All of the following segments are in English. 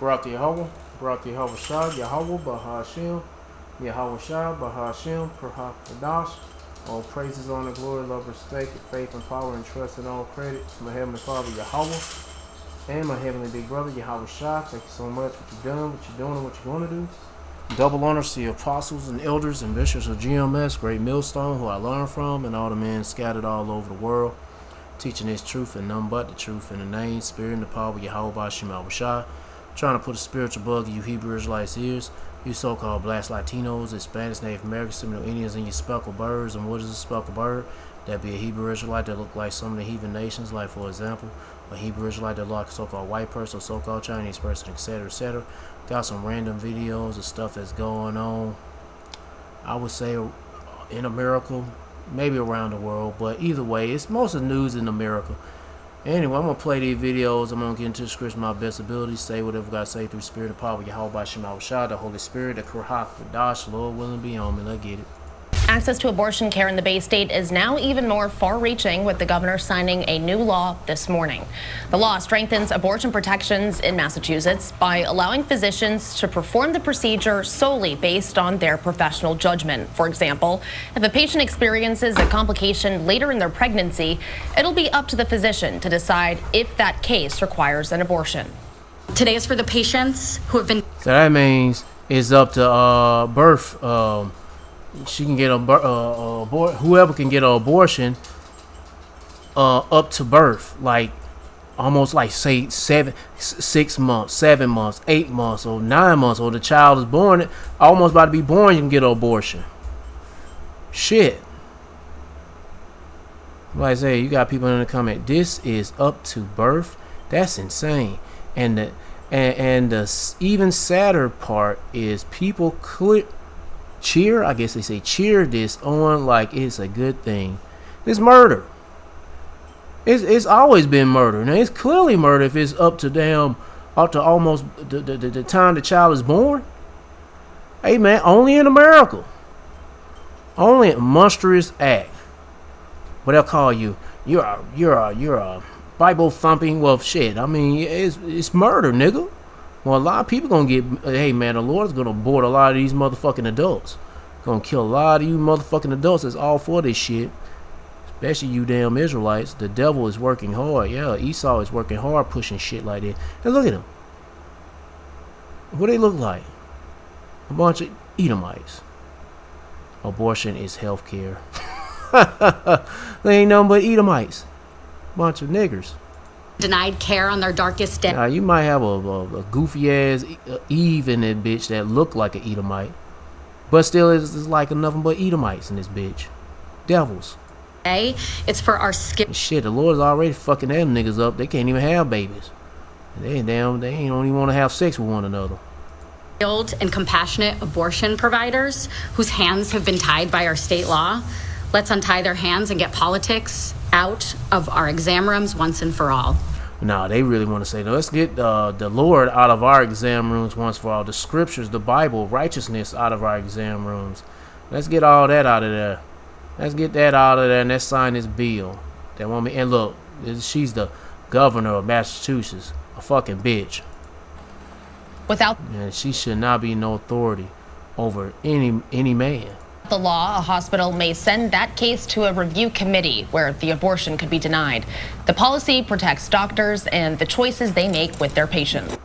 Barak Yehovah, Barak Yehovah Shah, Yahweh, Bahashim, Yahweh Shah, Bahashim, Perhakadash. All praises, honor, glory, love, respect, faith, and power, and trust, and all credit to my Heavenly Father, Yahweh, and my Heavenly Big Brother, Yahweh Shah. Thank you so much for what you've done, what you're doing, and what you're going to do. Double honors to the apostles and elders and bishops of GMS, Great Millstone, who I learned from, and all the men scattered all over the world, teaching this truth and none but the truth in the name, spirit, and the power of Yahweh Bashim Al-Bashai. Trying to put a spiritual bug in you Hebrew Israelites' ears, you so-called blacks, Latinos, Hispanics, Native Americans, Seminole Indians, and you speckled birds. And what is a speckled bird? That'd be a Hebrew Israelite that look like some of the heathen nations, like for example, a Hebrew Israelite that look like a so-called white person, or so-called Chinese person, etc., etc. Got some random videos of stuff that's going on, I would say, in America, maybe around the world, but either way, it's most of the news in America. Anyway, I'm going to play these videos. I'm going to get into the scripture my best ability, say whatever God say through spirit and power, Yahweh Bashim Al-Shah, the Holy Spirit, the Kurhak, the Dash, Lord willing, be on me. Let's get it. Access to abortion care in the Bay State is now even more far-reaching, with the governor signing a new law this morning. The law strengthens abortion protections in Massachusetts by allowing physicians to perform the procedure solely based on their professional judgment. For example, if a patient experiences a complication later in their pregnancy, it'll be up to the physician to decide if that case requires an abortion. Today is for the patients who have been... So that means it's up to birth. She can get whoever can get an abortion up to birth, like almost like say 6 months, 7 months, 8 months, or 9 months, or the child is born, almost about to be born, you can get an abortion. Shit. Like I say, you got people in the comment, this is up to birth. That's insane. And the even sadder part is people cheer, I guess they say cheer this on like it's a good thing. It's murder. It's always been murder. Now it's clearly murder if it's up to almost the time the child is born. Hey man, only in America. Only a monstrous act. But they'll call you you're a Bible thumping, well shit. I mean it's murder, nigga. Well, a lot of people gonna get, hey man, the Lord's gonna abort a lot of these motherfucking adults. Gonna kill a lot of you motherfucking adults that's all for this shit. Especially you damn Israelites. The devil is working hard. Yeah, Esau is working hard pushing shit like that. And look at them. What they look like? A bunch of Edomites. Abortion is healthcare. They ain't nothing but Edomites. Bunch of niggers. Denied care on their darkest day. Now, you might have a goofy ass Eve in that bitch that look like an Edomite, but still it's like nothing but Edomites in this bitch. Devils. It's for our skin. Shit, the Lord's already fucking them niggas up. They can't even don't even want to have sex with one another. Skilled and compassionate abortion providers whose hands have been tied by our state law. Let's untie their hands and get politics out of our exam rooms once and for all. No, they really want to say, no, let's get the Lord out of our exam rooms once for all. The scriptures, the Bible, righteousness out of our exam rooms. Let's get all that out of there. Let's get that out of there and let's sign this bill. That woman, and look, she's the governor of Massachusetts, a fucking bitch. And she should not be no authority over any man. The law, a hospital may send that case to a review committee where the abortion could be denied. The policy protects doctors and the choices they make with their patients.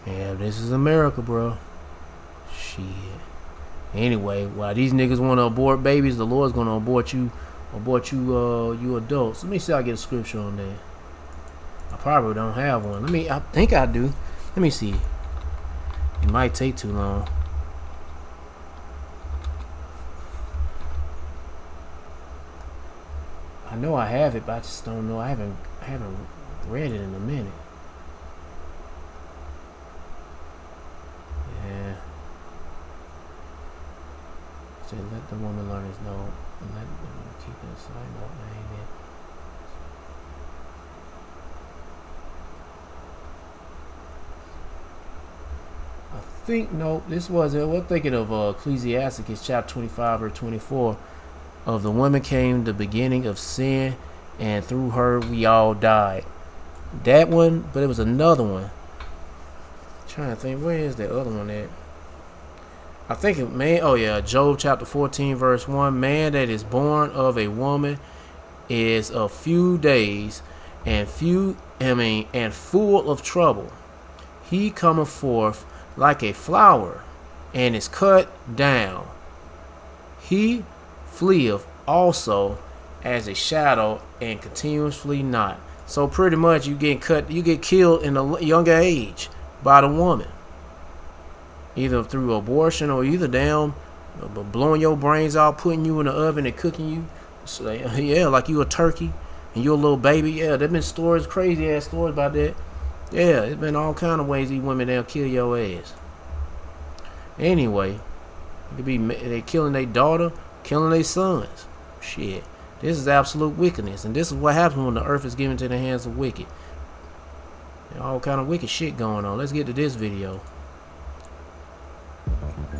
Yeah, this is America, bro. Shit. Anyway, while these niggas want to abort babies, the Lord's gonna abort you adults. Let me see if I get a scripture on that. I probably don't have one. I think I do. Let me see. It might take too long. I know I have it, but I just don't know. I haven't read it in a minute. Yeah. So let the woman learners know. Let them keep it aside. Amen. I think no. This was it. We're thinking of Ecclesiastes chapter 25 verse 24. Of the woman came the beginning of sin, and through her we all died. That one, but it was another one. Trying to think, where is the other one at? I think it may. Oh yeah, Job chapter 14 verse 1. Man that is born of a woman is a few days and full of trouble. He cometh forth like a flower and is cut down. He fleeth also as a shadow and continuously not. So pretty much you get killed in a younger age by the woman, either through abortion or either damn blowing your brains out, putting you in the oven and cooking you. So, yeah, like you a turkey and you're a little baby. Yeah, there been stories, crazy ass stories about that. Yeah, it's been all kind of ways these women they'll kill your ass. Anyway, it could be they killing their daughter, killing their sons. Shit, this is absolute wickedness, and this is what happens when the earth is given to the hands of wicked. All kind of wicked shit going on. Let's get to this video.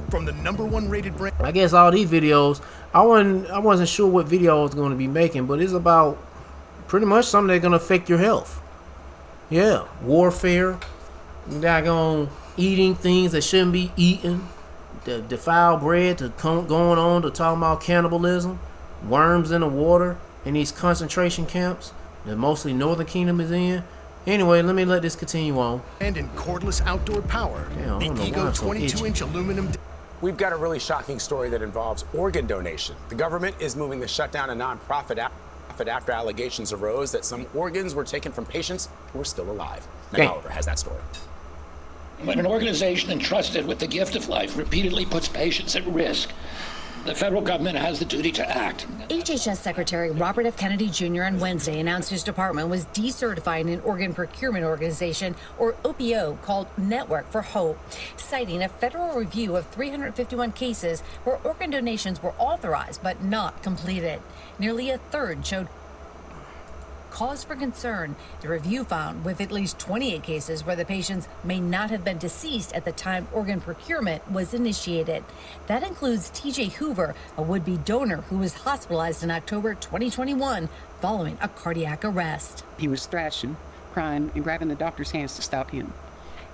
From the #1 rated brand. I guess all these videos, I wasn't sure what video I was going to be making, but it's about pretty much something that's going to affect your health. Yeah, warfare, daggone eating things that shouldn't be eaten, the defiled bread to going on to talking about cannibalism, worms in the water in these concentration camps that mostly Northern Kingdom is in. Anyway, let this continue on. And in cordless outdoor power, damn, the Ego 22-inch aluminum. We've got a really shocking story that involves organ donation. The government is moving to shut down a nonprofit after allegations arose that some organs were taken from patients who were still alive. Meg Oliver has that story. When an organization entrusted with the gift of life repeatedly puts patients at risk, the federal government has the duty to act. HHS Secretary Robert F. Kennedy Jr. on Wednesday announced his department was decertifying an organ procurement organization, or OPO, called Network for Hope, citing a federal review of 351 cases where organ donations were authorized but not completed. Nearly a third showed cause for concern. The review found with at least 28 cases where the patients may not have been deceased at the time organ procurement was initiated. That includes T.J. Hoover, a would-be donor who was hospitalized in October 2021 following a cardiac arrest. He was thrashing, crying, and grabbing the doctor's hands to stop him.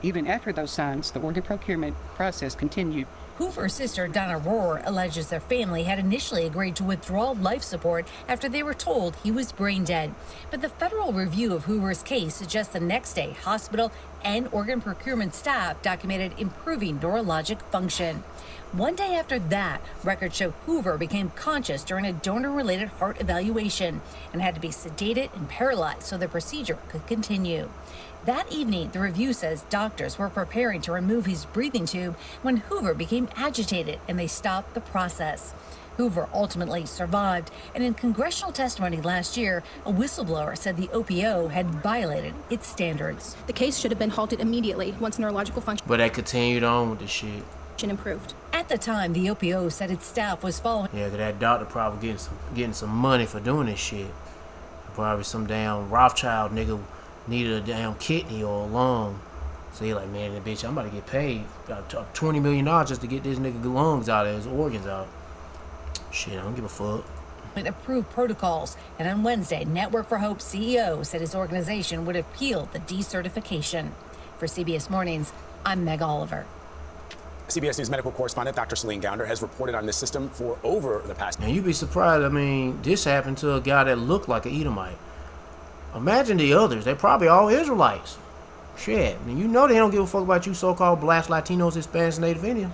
Even after those signs, the organ procurement process continued. Hoover's sister, Donna Rohrer, alleges their family had initially agreed to withdraw life support after they were told he was brain dead. But the federal review of Hoover's case suggests the next day hospital and organ procurement staff documented improving neurologic function. One day after that, records show Hoover became conscious during a donor-related heart evaluation and had to be sedated and paralyzed so the procedure could continue. That evening, the review says doctors were preparing to remove his breathing tube when Hoover became agitated and they stopped the process. Hoover ultimately survived, and in congressional testimony last year, a whistleblower said the OPO had violated its standards. The case should have been halted immediately once neurological function But they continued on with the shit. Improved. At the time, the OPO said its staff was following. Yeah, 'cause that doctor probably getting some money for doing this shit. Probably some damn Rothschild nigga needed a damn kidney or a lung. So he like, man, that bitch, I'm about to get paid $20 million just to get this nigga lungs out of his organs out. Shit, I don't give a fuck. Approved protocols, and on Wednesday, Network for Hope CEO said his organization would appeal the decertification. For CBS Mornings, I'm Meg Oliver. CBS News medical correspondent Dr. Celine Gounder has reported on this system for over the past. And you'd be surprised. I mean, this happened to a guy that looked like an Edomite. Imagine the others. They're probably all Israelites. Shit. I mean, you know they don't give a fuck about you so-called blacks, Latinos, Hispanics, Native Indians.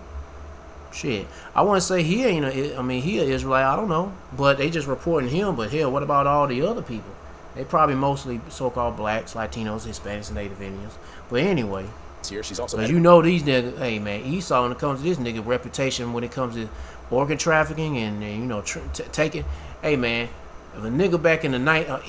Shit. I wouldn't say he ain't he an Israelite. I don't know. But they just reporting him. But hell, what about all the other people? They probably mostly so-called blacks, Latinos, Hispanics, and Native Indians. But anyway. Here, she's also you know these niggas, hey man, Esau when it comes to this nigga reputation when it comes to organ trafficking and you know taking, hey man, if a nigga back in the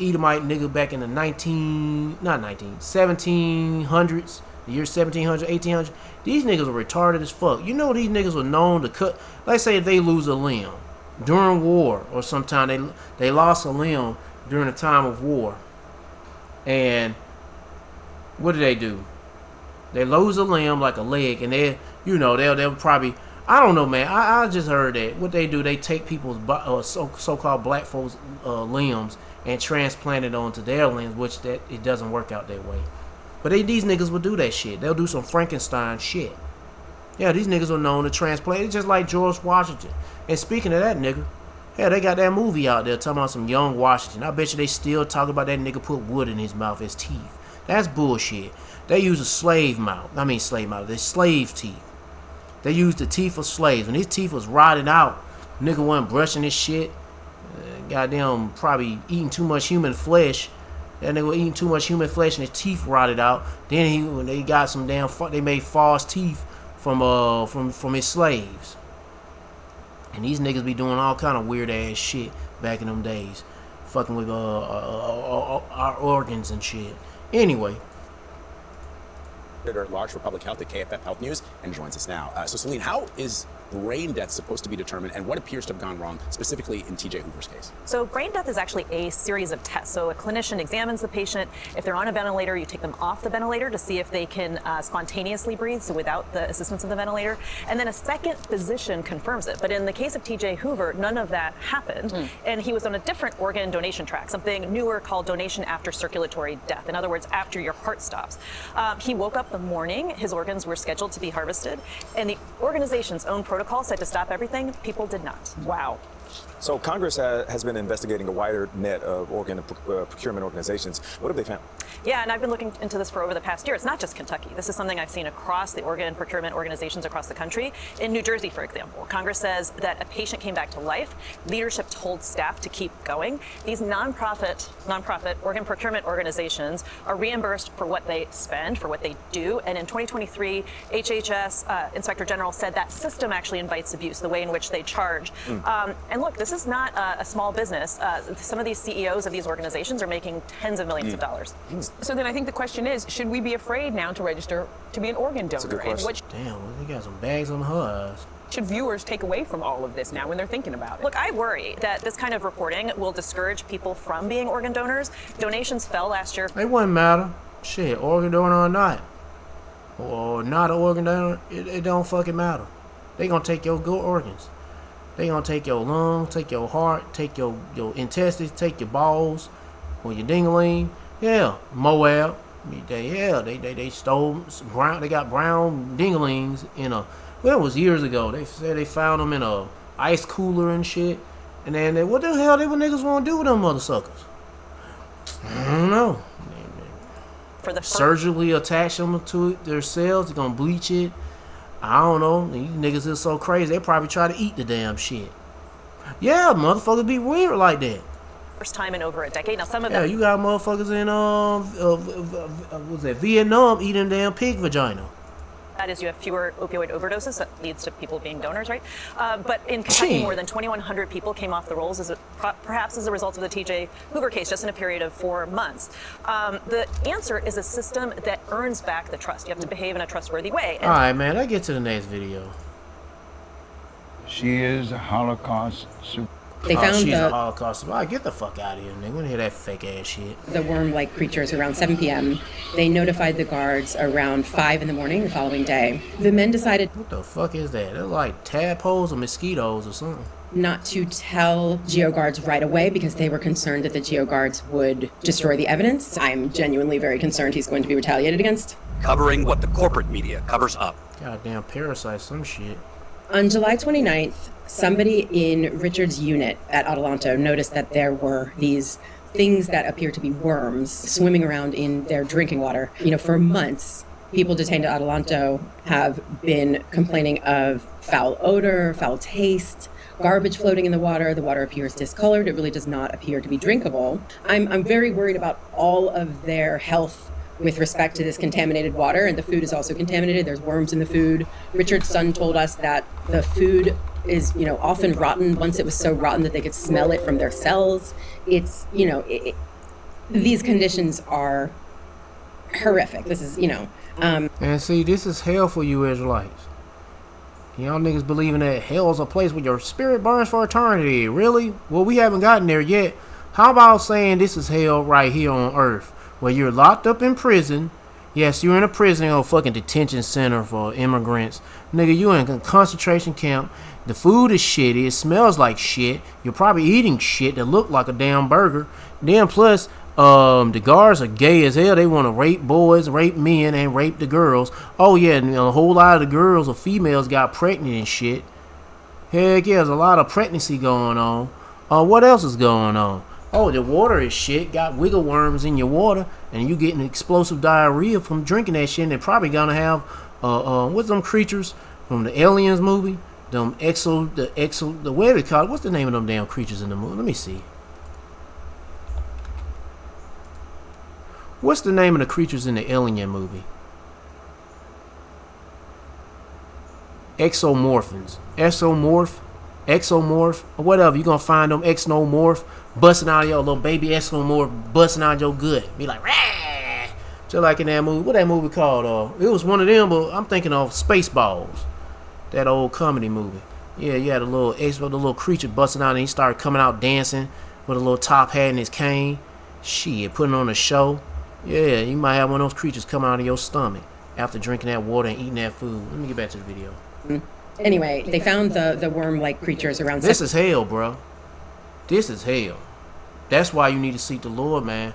Edomite nigga back in the 1700s, the year 1700, 1800, these niggas were retarded as fuck. You know these niggas were known to cut, let's say if they lose a limb during war or sometime they lost a limb during a time of war, and what do? They lose a limb like a leg, and they'll probably, I don't know, man. I just heard that what they do, they take people's so-called black folks' limbs and transplant it onto their limbs, which that it doesn't work out that way. But these niggas will do that shit. They'll do some Frankenstein shit. Yeah, these niggas are known to transplant. It's just like George Washington. And speaking of that nigga, yeah, they got that movie out there talking about some young Washington. I bet you they still talk about that nigga put wood in his mouth as teeth. That's bullshit. They use a slave mouth. I mean slave mouth. They're slave teeth. They used the teeth of slaves. When his teeth was rotted out, nigga wasn't brushing his shit. Goddamn, probably eating too much human flesh. That nigga was eating too much human flesh and his teeth rotted out. Then when they got some damn, they made false teeth from his slaves. And these niggas be doing all kind of weird ass shit back in them days, fucking with our organs and shit. Anyway. Editor at large for public health at KFF Health News and joins us now. So Celine, how is brain death supposed to be determined, and what appears to have gone wrong, specifically in TJ Hoover's case? So brain death is actually a series of tests. So a clinician examines the patient. If they're on a ventilator, you take them off the ventilator to see if they can spontaneously breathe, so without the assistance of the ventilator. And then a second physician confirms it. But in the case of TJ Hoover, none of that happened. And he was on a different organ donation track, something newer called donation after circulatory death. In other words, after your heart stops. He woke up the morning, his organs were scheduled to be harvested, and the organization's own protocol said to stop everything. People did not. Wow. So Congress has been investigating a wider net of organ procurement organizations. What have they found? Yeah, and I've been looking into this for over the past year. It's not just Kentucky. This is something I've seen across the organ procurement organizations across the country. In New Jersey, for example, Congress says that a patient came back to life. Leadership told staff to keep going. These nonprofit organ procurement organizations are reimbursed for what they spend, for what they do. And in 2023, HHS Inspector General said that system actually invites abuse, the way in which they charge. And look, this is not a small business. Some of these CEOs of these organizations are making tens of millions of dollars. So then I think the question is, should we be afraid now to register to be an organ donor? That's a good question. Damn, well, they got some bags on her eyes. Should viewers take away from all of this now when they're thinking about it? Look, I worry that this kind of reporting will discourage people from being organ donors. Donations fell last year. It wouldn't matter. Shit, organ donor or not. Or not an organ donor, it don't fucking matter. They gonna take your good organs. They gonna take your lungs, take your heart, take your intestines, take your balls, or your ding-a-ling. Yeah, Moab. They stole some brown. They got brown ding-a-lings in a. Well, it was years ago. They said they found them in a ice cooler and shit. And then what the hell they niggas want to do with them mother suckers? I don't know. For the surgically attach them to their cells. They're gonna bleach it. I don't know. These niggas is so crazy. They probably try to eat the damn shit. Yeah, motherfuckers be weird like that. First time in over a decade. Now some of them. Yeah, you got motherfuckers in Vietnam eating damn pig vagina. That is, you have fewer opioid overdoses. That leads to people being donors, right? But in Kentucky, more than 2,100 people came off the rolls, perhaps as a result of the TJ Hoover case, just in a period of 4 months. The answer is a system that earns back the trust. You have to behave in a trustworthy way. All right, man. Let's get to the next video. She is a Holocaust super. They found she's a Holocaust survivor. Get the fuck out of here, nigga. We don't hear that fake ass shit. The worm-like creatures around 7 p.m. They notified the guards around 5 in the morning the following day. The men decided... What the fuck is that? They're like tadpoles or mosquitoes or something. Not to tell GeoGuards right away because they were concerned that the GeoGuards would destroy the evidence. I'm genuinely very concerned he's going to be retaliated against. Covering what the corporate media covers up. Goddamn parasites, some shit. On July 29th, somebody in Richard's unit at Adelanto noticed that there were these things that appear to be worms swimming around in their drinking water. You know, for months, people detained at Adelanto have been complaining of foul odor, foul taste, garbage floating in the water. The water appears discolored. It really does not appear to be drinkable. I'm very worried about all of their health with respect to this contaminated water, and the food is also contaminated. There's worms in the food. Richard's son told us that the food is, you know, often rotten. Once it was so rotten that they could smell it from their cells. It's, you know, these conditions are horrific. This is, you know. And see, this is hell for you Israelites. Y'all niggas believing that hell's a place where your spirit burns for eternity. Really? Well, we haven't gotten there yet. How about saying this is hell right here on earth? Where you're locked up in prison. Yes, you're in a prison or fucking detention center for immigrants. Nigga, you in a concentration camp. The food is shitty. It smells like shit. You're probably eating shit that look like a damn burger. Then plus, The guards are gay as hell. They want to rape boys, rape men, and rape the girls. Oh yeah, and a whole lot of the girls or females got pregnant and shit. Heck yeah, there's a lot of pregnancy going on. What else is going on? Oh, the water is shit. Got wiggle worms in your water, and you getting explosive diarrhea from drinking that shit. And they're probably gonna have what's them creatures from the Aliens movie? Them what do they call it? What's the name of them damn creatures in the movie? Let me see. What's the name of the creatures in the Alien movie? Exomorphins. Exomorph, or whatever. You're gonna find them exomorph busting out of your little baby exomorph busting out your gut. Be like, rah! Just like in that movie. What that movie called? It was one of them, but I'm thinking of Spaceballs. That old comedy movie. Yeah, you had a little creature busting out and he started coming out dancing with a little top hat and his cane. Shit, putting on a show. Yeah, you might have one of those creatures come out of your stomach after drinking that water and eating that food. Let me get back to the video. Anyway, they found the worm-like creatures around... This is hell, bro. This is hell. That's why you need to seek the Lord, man.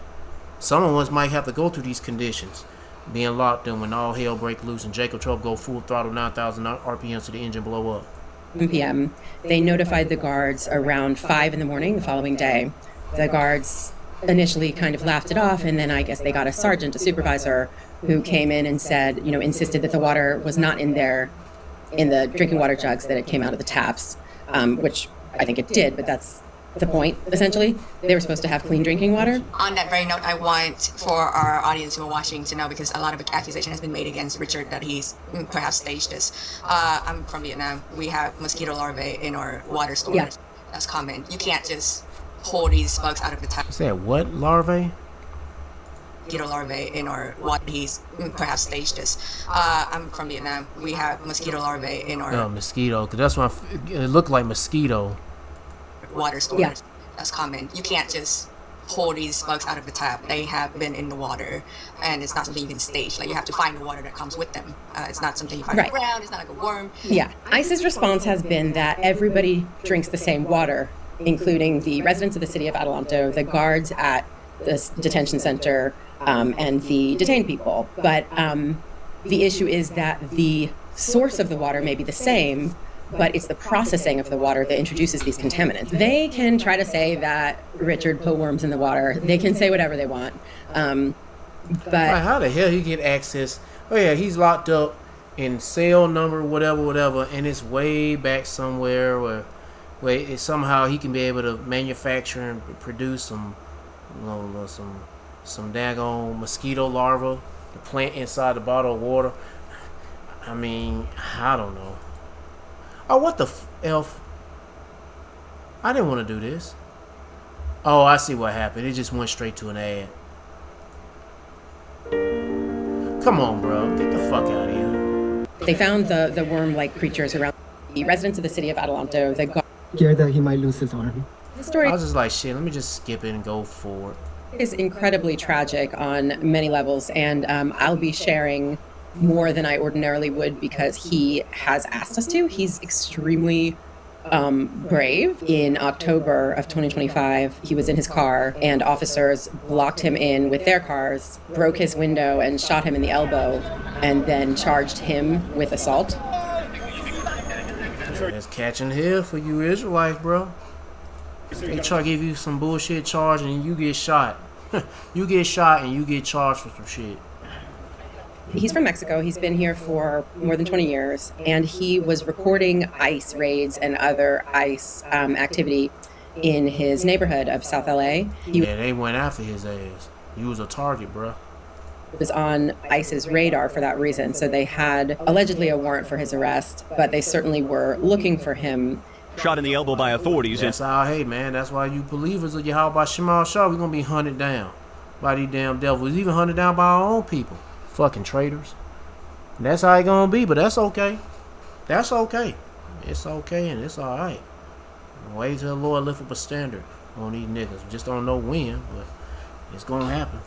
Some of us might have to go through these conditions. Being locked in when all hell break loose and Jacob Trouble go full throttle 9,000 RPMs to the engine blow up. 7 p.m. They notified the guards around 5 in the morning the following day. The guards initially kind of laughed it off, and then I guess they got a sergeant, a supervisor, who came in and said, insisted that the water was not in there, in the drinking water jugs, that it came out of the taps, which I think it did, but that's the point, essentially. They were supposed to have clean drinking water. On that very note, I want for our audience who are watching to know, because a lot of accusation has been made against Richard that he's perhaps staged this. I'm from Vietnam. We have mosquito larvae in our water storage. Yeah. That's common. You can't just pull these bugs out of the tap. Is that what larvae? Mosquito larvae in our water. He's perhaps staged this. I'm from Vietnam. We have mosquito larvae in our... Oh, mosquito, because that's what it looked like mosquito. Water storage. Yeah. That's common. You can't just pull these bugs out of the tap. They have been in the water, and it's not something you can stage. Like, you have to find the water that comes with them. It's not something you find on the ground. It's not like a worm. Yeah. ICE's response has been that everybody drinks the same water, including the residents of the city of Adelanto, the guards at this detention center, and the detained people. But the issue is that the source of the water may be the same, but it's the processing of the water that introduces these contaminants. They can try to say that Richard put worms in the water. They can say whatever they want. But like, how the hell he get access? Oh yeah, he's locked up in cell number whatever, and it's way back somewhere where somehow he can be able to manufacture and produce some daggone mosquito larvae to plant inside the bottle of water. I mean, I don't know. Oh, what the elf? I didn't want to do this. Oh, I see what happened. It just went straight to an ad. Come on, bro. Get the fuck out of here. They found the worm-like creatures around the residents of the city of Adelanto. Scared that he might lose his arm. The story I was just like, shit, let me just skip it and go forward. Is incredibly tragic on many levels, and I'll be sharing more than I ordinarily would because he has asked us to. He's extremely brave. In October of 2025, he was in his car and officers blocked him in with their cars, broke his window and shot him in the elbow, and then charged him with assault. That's catching hell for you Israelites, bro. They try to give you some bullshit charge and you get shot. You get shot and you get charged for some shit. He's from Mexico. He's been here for more than 20 years, and he was recording ICE raids and other ICE activity in his neighborhood of South LA. Yeah, they went after his ass. He was a target, bro. Was on ICE's radar for that reason. So they had allegedly a warrant for his arrest, but they certainly were looking for him. Shot in the elbow by authorities. That's how I hate, man. That's why you believers of Yahweh Shema Shah, we're going to be hunted down by these damn devils. Even hunted down by our own people. Fucking traitors. That's how it gonna be, but that's okay. That's okay. It's okay and it's alright. Wait till the Lord lift up a standard on these niggas. Just don't know when, but it's gonna happen.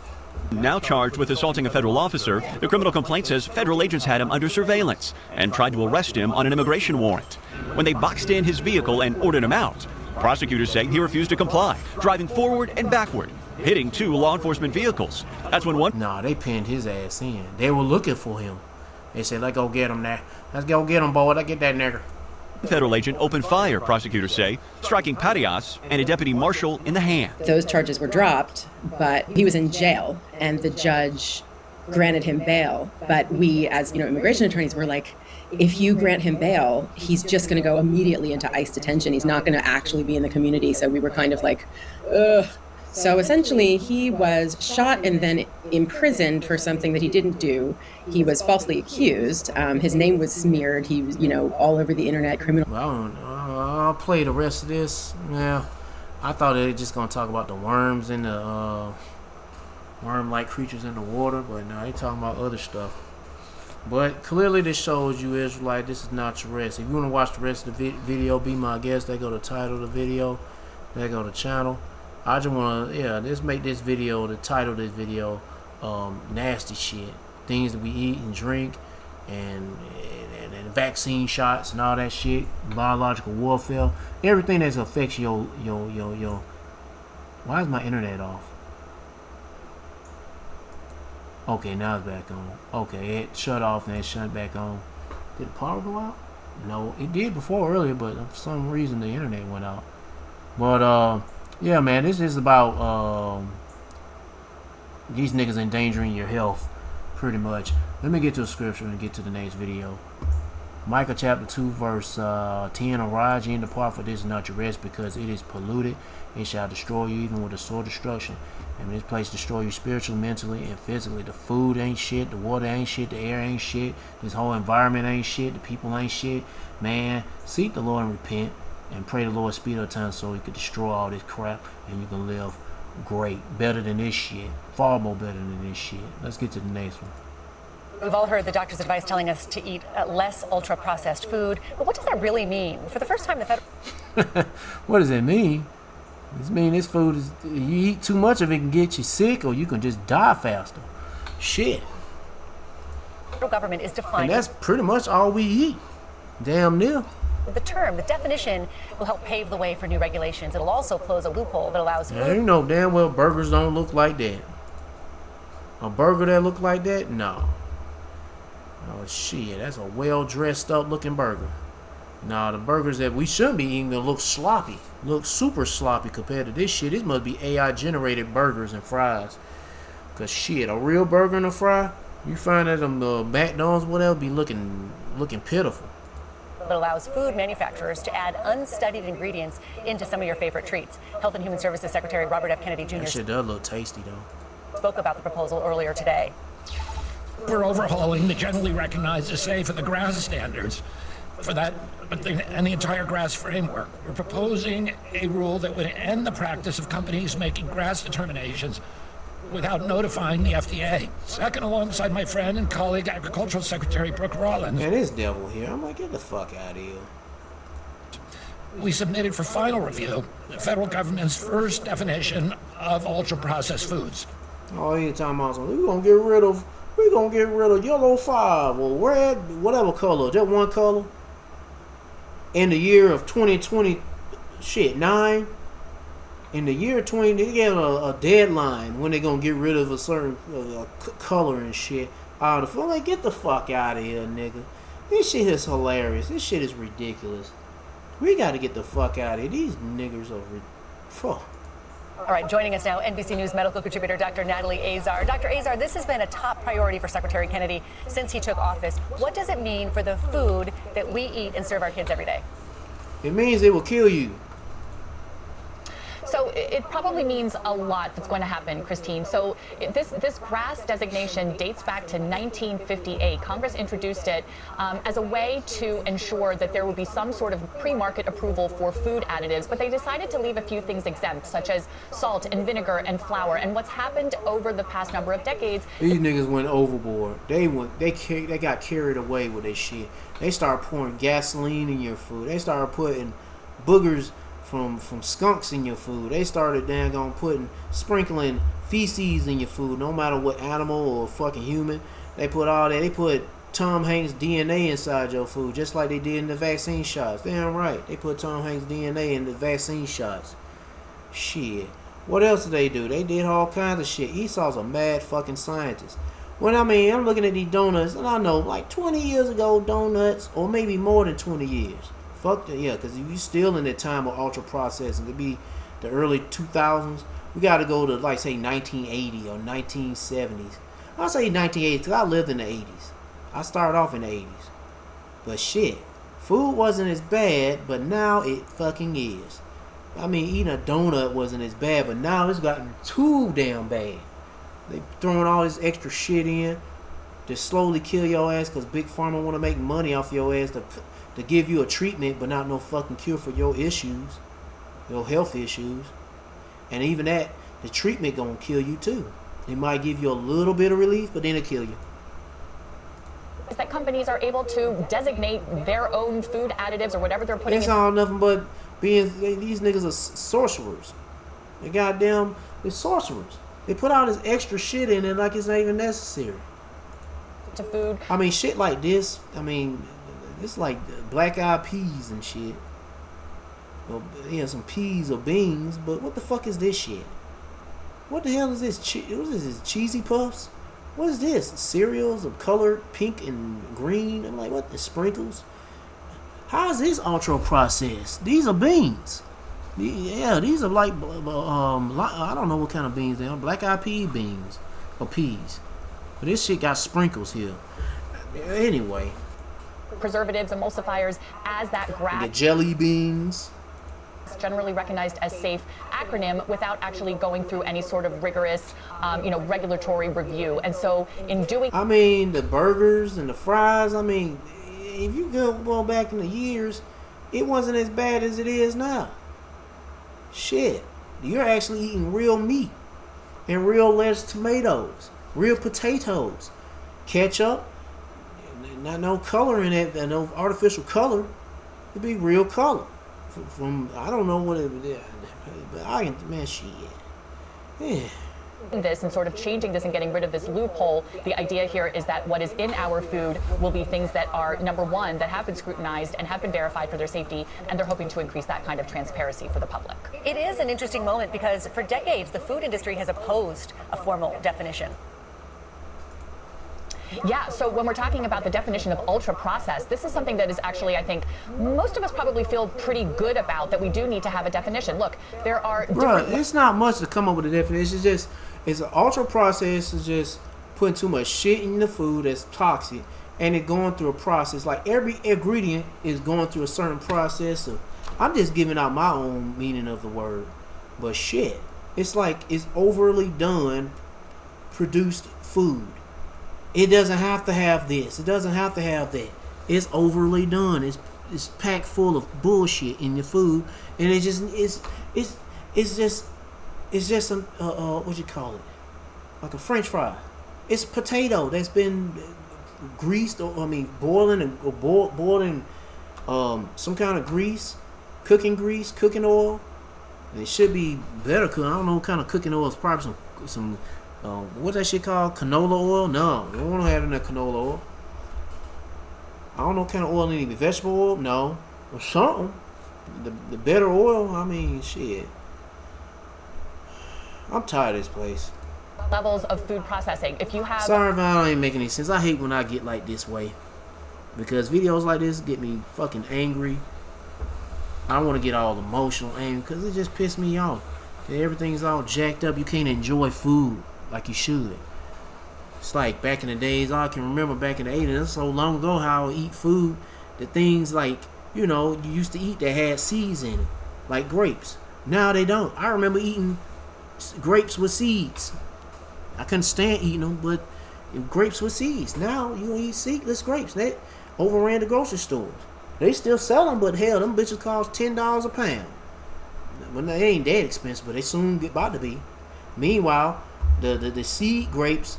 Now charged with assaulting a federal officer, the criminal complaint says federal agents had him under surveillance and tried to arrest him on an immigration warrant. When they boxed in his vehicle and ordered him out, prosecutors say he refused to comply, driving forward and backward, hitting 2 law enforcement vehicles. That's when one... Nah, they pinned his ass in. They were looking for him. They said, let's go get him now. Let's go get him, boy. Let's get that nigger. Federal agent opened fire, prosecutors say, striking Patias and a deputy marshal in the hand. Those charges were dropped, but he was in jail, and the judge granted him bail. But we, as immigration attorneys, were like, if you grant him bail, he's just going to go immediately into ICE detention. He's not going to actually be in the community. So we were kind of like, ugh. So essentially, he was shot and then imprisoned for something that he didn't do. He was falsely accused. His name was smeared. He was, all over the internet, criminal. Well, I'll play the rest of this. Yeah, I thought they were just gonna talk about the worms and the worm-like creatures in the water, but no, they talking about other stuff. But clearly, this shows you, Israelite, this is not your rest. If you want to watch the rest of the video, be my guest. They go to title of the video. They go to channel. I just want to, let's make this video, the title of this video, nasty shit. Things that we eat and drink, and vaccine shots and all that shit, biological warfare, everything that affects your. Why is my internet off? Okay, now it's back on. Okay, it shut off and it shut back on. Did the power go out? No, it did before earlier, but for some reason the internet went out. But yeah, man, this is about these niggas endangering your health, pretty much. Let me get to the scripture and get to the next video. Micah chapter 2 verse 10, arise ye and depart, for this is not your rest, because it is polluted. It shall destroy you even with a sore destruction. And this place destroy you spiritually, mentally, and physically. The food ain't shit, the water ain't shit, the air ain't shit, this whole environment ain't shit, the people ain't shit. Man, seek the Lord and repent, and pray the Lord speed of time so he could destroy all this crap, and you can live great, better than this shit, far more better than this shit. Let's get to the next one. We've all heard the doctor's advice telling us to eat less ultra-processed food, but what does that really mean? For the first time, the federal... What does it mean? It means this food is, you eat too much of it can get you sick, or you can just die faster. Shit. The federal government is defining... And that's pretty much all we eat. Damn near. The term, the definition, will help pave the way for new regulations. It'll also close a loophole that allows food... Yeah, you know damn well burgers don't look like that. A burger that look like that? No. Oh shit, that's a well dressed up looking burger. Nah, the burgers that we shouldn't be eating look sloppy. Look super sloppy compared to this shit. This must be AI generated burgers and fries. Cause shit, a real burger and a fry, you find that them McDonald's whatever be looking pitiful. That allows food manufacturers to add unstudied ingredients into some of your favorite treats. Health and Human Services Secretary Robert F. Kennedy Jr. That shit does look tasty though. Spoke about the proposal earlier today. We're overhauling the generally recognized as safe and the GRAS standards for that, and the entire GRAS framework. We're proposing a rule that would end the practice of companies making GRAS determinations without notifying the FDA. Second, alongside my friend and colleague, Agricultural Secretary Brooke Rollins. Man, this devil here. I'm like, get the fuck out of here. We submitted for final review the federal government's first definition of ultra-processed foods. Oh, you're talking about something. We're gonna get rid of yellow 5 or red, whatever color, just one color. In the year of 2020, 9. In the year 20, they gave a deadline when they're gonna get rid of a certain color and shit. I'm like, get the fuck out of here, nigga. This shit is hilarious. This shit is ridiculous. We gotta get the fuck out of here. These niggers are fuck. All right, joining us now, NBC News medical contributor Dr. Natalie Azar. Dr. Azar, this has been a top priority for Secretary Kennedy since he took office. What does it mean for the food that we eat and serve our kids every day? It means it will kill you. So it probably means a lot that's going to happen, Christine. So this GRAS designation dates back to 1958. Congress introduced it as a way to ensure that there would be some sort of pre-market approval for food additives, but they decided to leave a few things exempt, such as salt and vinegar and flour. And what's happened over the past number of decades... These niggas went overboard. They got carried away with this shit. They started pouring gasoline in your food. They started putting boogers from skunks in your food. They started sprinkling feces in your food, no matter what animal or fucking human. They put all that. They put Tom Hanks' DNA inside your food, just like they did in the vaccine shots. Damn right. They put Tom Hanks' DNA in the vaccine shots. Shit. What else did they do? They did all kinds of shit. Esau's a mad fucking scientist. When I mean, I'm looking at these donuts, and I know like 20 years ago, donuts, or maybe more than 20 years. Fuck the, yeah, because if you still in the time of ultra processing, it could be the early 2000s. We got to go to like say 1980 or 1970s. I'll say 1980 because I lived in the 80s. I started off in the 80s. But shit, food wasn't as bad, but now it fucking is. I mean, eating a donut wasn't as bad, but now it's gotten too damn bad. They throwing all this extra shit in to slowly kill your ass because Big Pharma want to make money off your ass to give you a treatment, but not no fucking cure for your issues, your health issues. And even that, the treatment gonna kill you too. It might give you a little bit of relief, but then it'll kill you. Is that companies are able to designate their own food additives or whatever they're putting It's in. all nothing but being, these niggas are sorcerers. They goddamn, they're sorcerers. They put all this extra shit in it like it's not even necessary. To food. I mean, shit like this, I mean, it's like black eyed peas and shit. Or, yeah, some peas or beans, but what the fuck is this shit? What the hell is this? What is this? Cheesy Puffs? What is this? Cereals of colored pink and green? I'm like, what? The sprinkles? How is this ultra processed? These are beans. Yeah, these are like, I don't know what kind of beans they are. Black eyed pea beans or peas. But this shit got sprinkles here. Anyway. Preservatives, emulsifiers, as that The jelly beans. generally recognized as safe acronym without actually going through any sort of rigorous, regulatory review. And so in doing... I mean, the burgers and the fries, I mean, if you go back in the years, it wasn't as bad as it is now. Shit. You're actually eating real meat and real lettuce, tomatoes, real potatoes, ketchup, not no color in it, no artificial color. It'd be real color. From I don't know what it is, but I can, man, shit. Yeah. This and sort of changing this and getting rid of this loophole, the idea here is that what is in our food will be things that are, number one, that have been scrutinized and have been verified for their safety, and they're hoping to increase that kind of transparency for the public. It is an interesting moment because for decades, the food industry has opposed a formal definition. Yeah, so when we're talking about the definition of ultra-processed, this is something that is actually, I think, most of us probably feel pretty good about, that we do need to have a definition. Look, there are Bruh, it's not much to come up with a definition. It's just, it's an ultra-processed is just putting too much shit in the food that's toxic, and it going through a process. Like, every ingredient is going through a certain process of, I'm just giving out my own meaning of the word, but shit, it's like it's overly done produced food. It doesn't have to have this. It doesn't have to have that. It's overly done. It's packed full of bullshit in your food, and it just it's just some what you call it, like a French fry. It's potato that's been greased, or boiling some kind of grease, cooking oil. And it should be better cooking. I don't know what kind of cooking oil. It's probably some. What's that shit called? Canola oil? No, we don't want to have in that canola oil. I don't know what kind of oil it needs. Vegetable oil? No. Or something. The better oil? I mean, shit. I'm tired of this place. levels of food processing. If you have... Sorry if I don't even make any sense. I hate when I get like this way. Because videos like this get me fucking angry. I don't want to get all emotional angry because it just pisses me off. Everything's all jacked up. You can't enjoy food like you should. It's like back in the days, I can remember back in the 80s, that's so long ago how I would eat food. The things like, you know, you used to eat that had seeds in it. Like grapes. Now they don't. I remember eating grapes with seeds. I couldn't stand eating them, but grapes with seeds. Now you eat seedless grapes. They overran the grocery stores. They still sell them, but hell, them bitches cost $10 a pound. Well, they ain't that expensive, but they soon get about to be. Meanwhile, the seed grapes,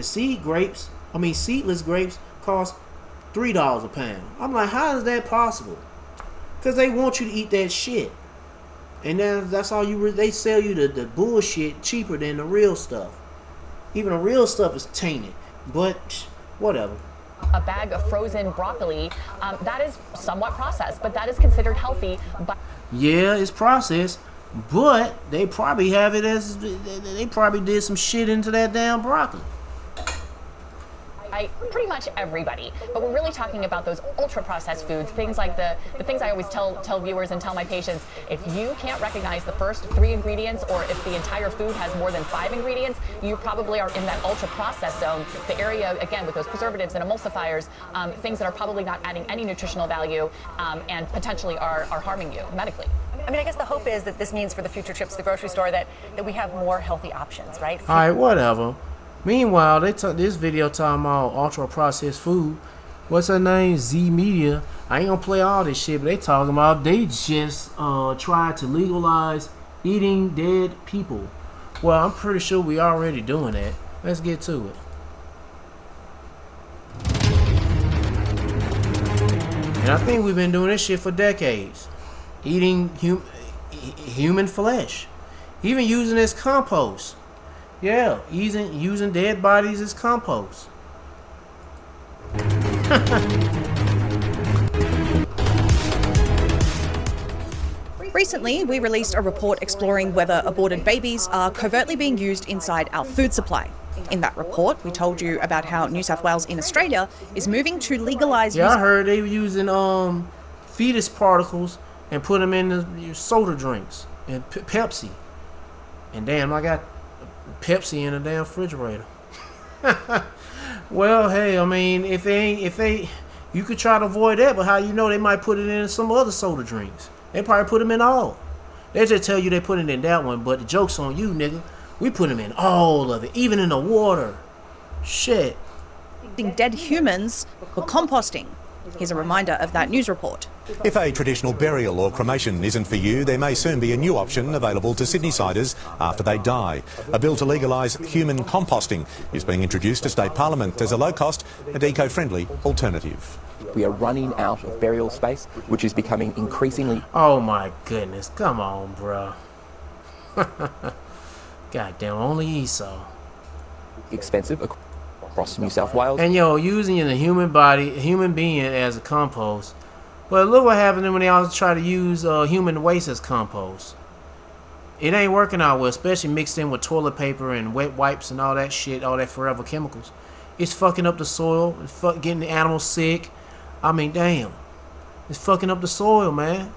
seedless grapes cost $3 a pound. I'm like, how is that possible? Because they want you to eat that shit. And then that's all they sell you the bullshit cheaper than the real stuff. Even the real stuff is tainted. But whatever. A bag of frozen broccoli, that is somewhat processed, but that is considered healthy. Yeah, it's processed, But they probably have it as they probably did some shit into that damn broccoli. Pretty much everybody, but we're really talking about those ultra-processed foods, things like the things I always tell viewers and tell my patients. If you can't recognize the first 3 ingredients, or if the entire food has more than 5 ingredients, you probably are in that ultra-processed zone. The area, again, with those preservatives and emulsifiers, things that are probably not adding any nutritional value and potentially are harming you medically. I mean, I guess the hope is that this means for the future trips to the grocery store that we have more healthy options, right? All right, whatever. Meanwhile, they took this video talking about ultra-processed food. What's her name? Z Media. I ain't gonna play all this shit, but they talking about they just tried to legalize eating dead people. Well, I'm pretty sure we already doing that. Let's get to it. And I think we've been doing this shit for decades. Eating human flesh. Even using it as compost. Yeah, using dead bodies as compost. Recently, we released a report exploring whether aborted babies are covertly being used inside our food supply. In that report, we told you about how New South Wales in Australia is moving to legalise... Yeah, I heard they were using fetus particles and put them in the soda drinks and Pepsi. And damn, I got Pepsi in a damn refrigerator. Well, hey, I mean, if they, you could try to avoid that, but how you know they might put it in some other soda drinks? They probably put them in all. They just tell you they put it in that one, but the joke's on you, nigga. We put them in all of it, even in the water. Shit. Dead humans for composting. Here's a reminder of that news report. If a traditional burial or cremation isn't for you, there may soon be a new option available to Sydney-siders after they die. A bill to legalise human composting is being introduced to State Parliament as a low-cost and eco-friendly alternative. We are running out of burial space, which is becoming increasingly... Oh my goodness, come on, bro. Goddamn, only Esau. ...expensive across New South Wales. And yo, using the human being as a compost. But look what happened when they always try to use human waste as compost. It ain't working out well, especially mixed in with toilet paper and wet wipes and all that shit, all that forever chemicals. It's fucking up the soil. It's getting the animals sick. I mean, damn. It's fucking up the soil, man.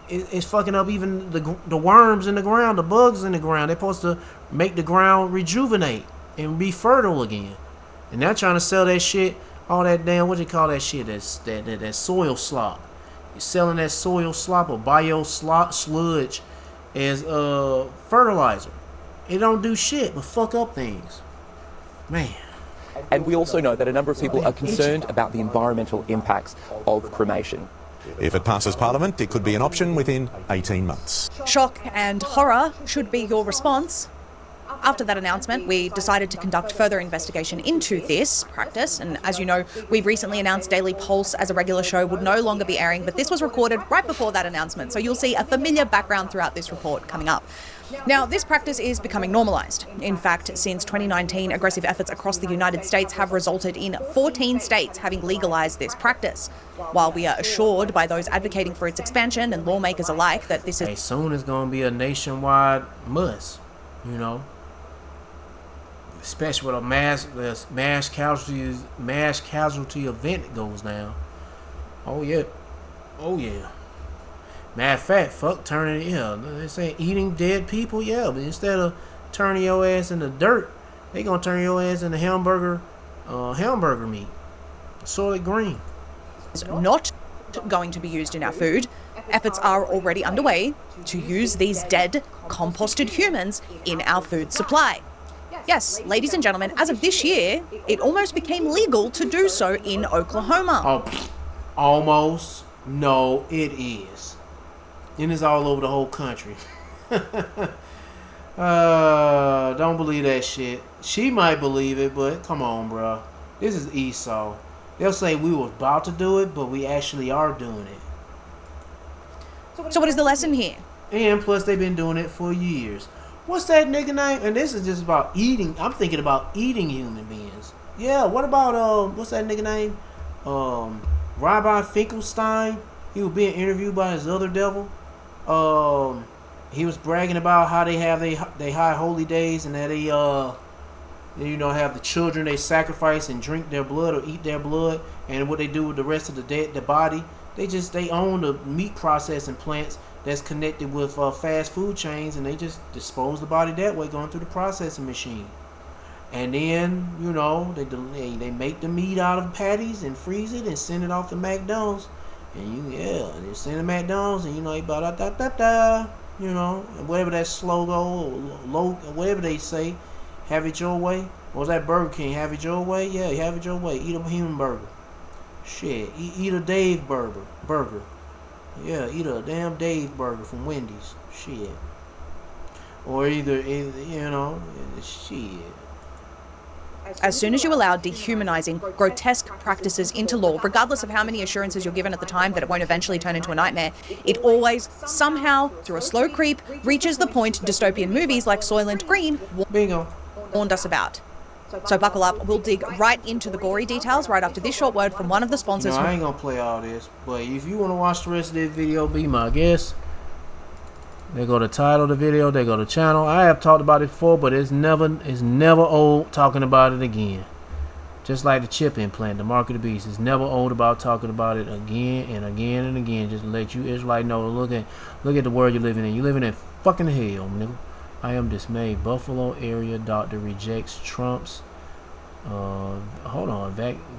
It's fucking up even the worms in the ground, the bugs in the ground. They're supposed to make the ground rejuvenate and be fertile again. And they're trying to sell that shit, all that damn, what do you call that shit? That soil slop. You're selling that soil slop or bio sludge as fertilizer. It don't do shit but fuck up things. Man. And we also know that a number of people are concerned about the environmental impacts of cremation. If it passes Parliament, it could be an option within 18 months. Shock and horror should be your response. After that announcement, we decided to conduct further investigation into this practice. And as you know, we've recently announced Daily Pulse as a regular show would no longer be airing, but this was recorded right before that announcement. So you'll see a familiar background throughout this report coming up. Now, this practice is becoming normalised. In fact, since 2019, aggressive efforts across the United States have resulted in 14 states having legalised this practice. While we are assured by those advocating for its expansion and lawmakers alike that this is... Soon it's going to be a nationwide must, you know. Especially with a mass casualty event goes down. Oh yeah. Matter of fact, fuck turning, they say eating dead people, yeah, but instead of turning your ass in the dirt, they gonna turn your ass into hamburger meat. Solid green. It's not going to be used in our food. Efforts are already underway to use these dead, composted humans in our food supply. Yes, ladies and gentlemen, as of this year, it almost became legal to do so in Oklahoma. Oh, almost. No, it is. And it's all over the whole country. Don't believe that shit. She might believe it, but come on, bro. This is Esau. They'll say we were about to do it, but we actually are doing it. So what is the lesson here? And plus, they've been doing it for years. What's that nigga name? And this is just about eating. I'm thinking about eating human beings. Yeah, what about, what's that nigga name? Rabbi Finkelstein. He was being interviewed by his other devil. he was bragging about how they have they high holy days and that they have the children they sacrifice and drink their blood or eat their blood, and what they do with the rest of the body. They own the meat processing plants that's connected with fast food chains, and they just dispose the body that way, going through the processing machine. And then, they make the meat out of patties and freeze it and send it off to McDonald's. And they send it to McDonald's, and they and whatever that slogan, whatever they say, have it your way. Or was that Burger King, have it your way? Yeah, have it your way. Eat a human burger. Shit, eat a Dave burger. Yeah, eat a damn Dave burger from Wendy's. Shit. Or either shit. As soon as you allow dehumanizing, grotesque practices into law, regardless of how many assurances you're given at the time that it won't eventually turn into a nightmare, it always, somehow, through a slow creep, reaches the point dystopian movies like Soylent Green warned us about. So buckle up, we'll dig right into the gory details right after this short word from one of the sponsors. I ain't gonna play all this, but if you want to watch the rest of this video, be my guest. They go to title of the video, they go to channel. I have talked about it before, but it's never old talking about it again. Just like the chip implant, the mark of the beast. It's never old about talking about it again and again and again. Just to let you Israelite know, look at the world you're living in. You're living in fucking hell, nigga. I am dismayed. Buffalo area doctor rejects Trump's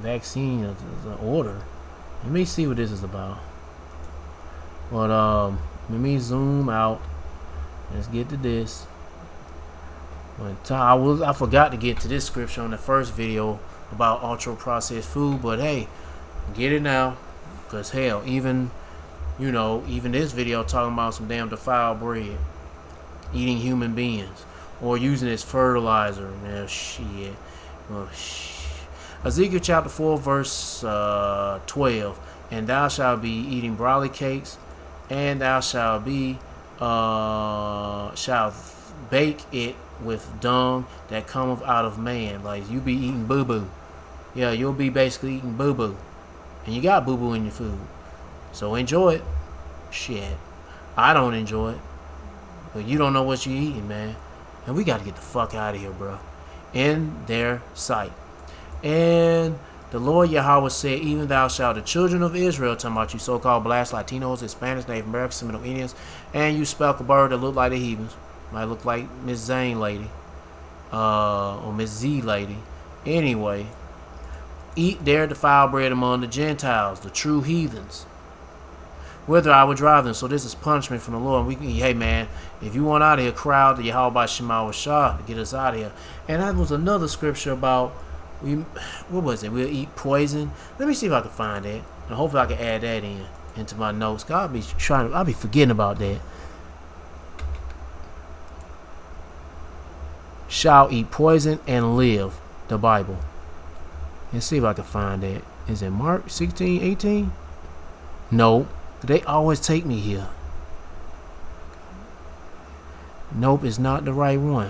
vaccine is an order. Let me see what this is about. But let me zoom out. Let's get to this. I forgot to get to this scripture on the first video about ultra-processed food, but hey, get it now, because hell, even this video talking about some damn defiled bread, eating human beings, or using it as fertilizer. Now, shit. Ezekiel chapter 4 verse 12, and thou shalt be eating barley cakes, and thou shalt bake it with dung that cometh out of man. Like, you be eating boo-boo. Yeah, you'll be basically eating boo-boo. And you got boo-boo in your food. So enjoy it. Shit. I don't enjoy it. But you don't know what you're eating, man. And we got to get the fuck out of here, bro. In their sight. And the Lord Yahweh said, even thou shalt the children of Israel, talking about you so-called blacks, Latinos, Hispanics, Native Americans, Seminole Indians, and you spelk a bird that look like the heathens. Might look like Miss Zane lady. Or Miss Z lady. Anyway. Eat their defiled bread among the Gentiles, the true heathens. Whither I would drive them. So this is punishment from the Lord. Hey man, if you want out of here, crowd the Yahweh Shema Shah to get us out of here. And that was another scripture about what was it? We'll eat poison. Let me see if I can find that, and hopefully I can add that into my notes. I'll be forgetting about that. Shall eat poison and live. The Bible. Let's see if I can find that. Is it Mark 16:18? No, they always take me here. Nope, it's not the right one.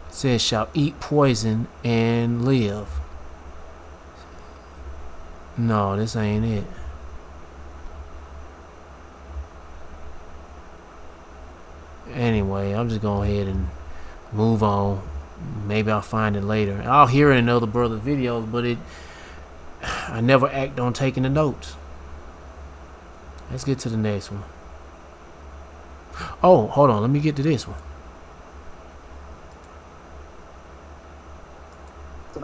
It says, shall eat poison and live. No, this ain't it. Anyway, I'm just going ahead and move on. Maybe I'll find it later. I'll hear it in other brothers' videos, but I never act on taking the notes. Let's get to the next one. Oh, hold on. Let me get to this one.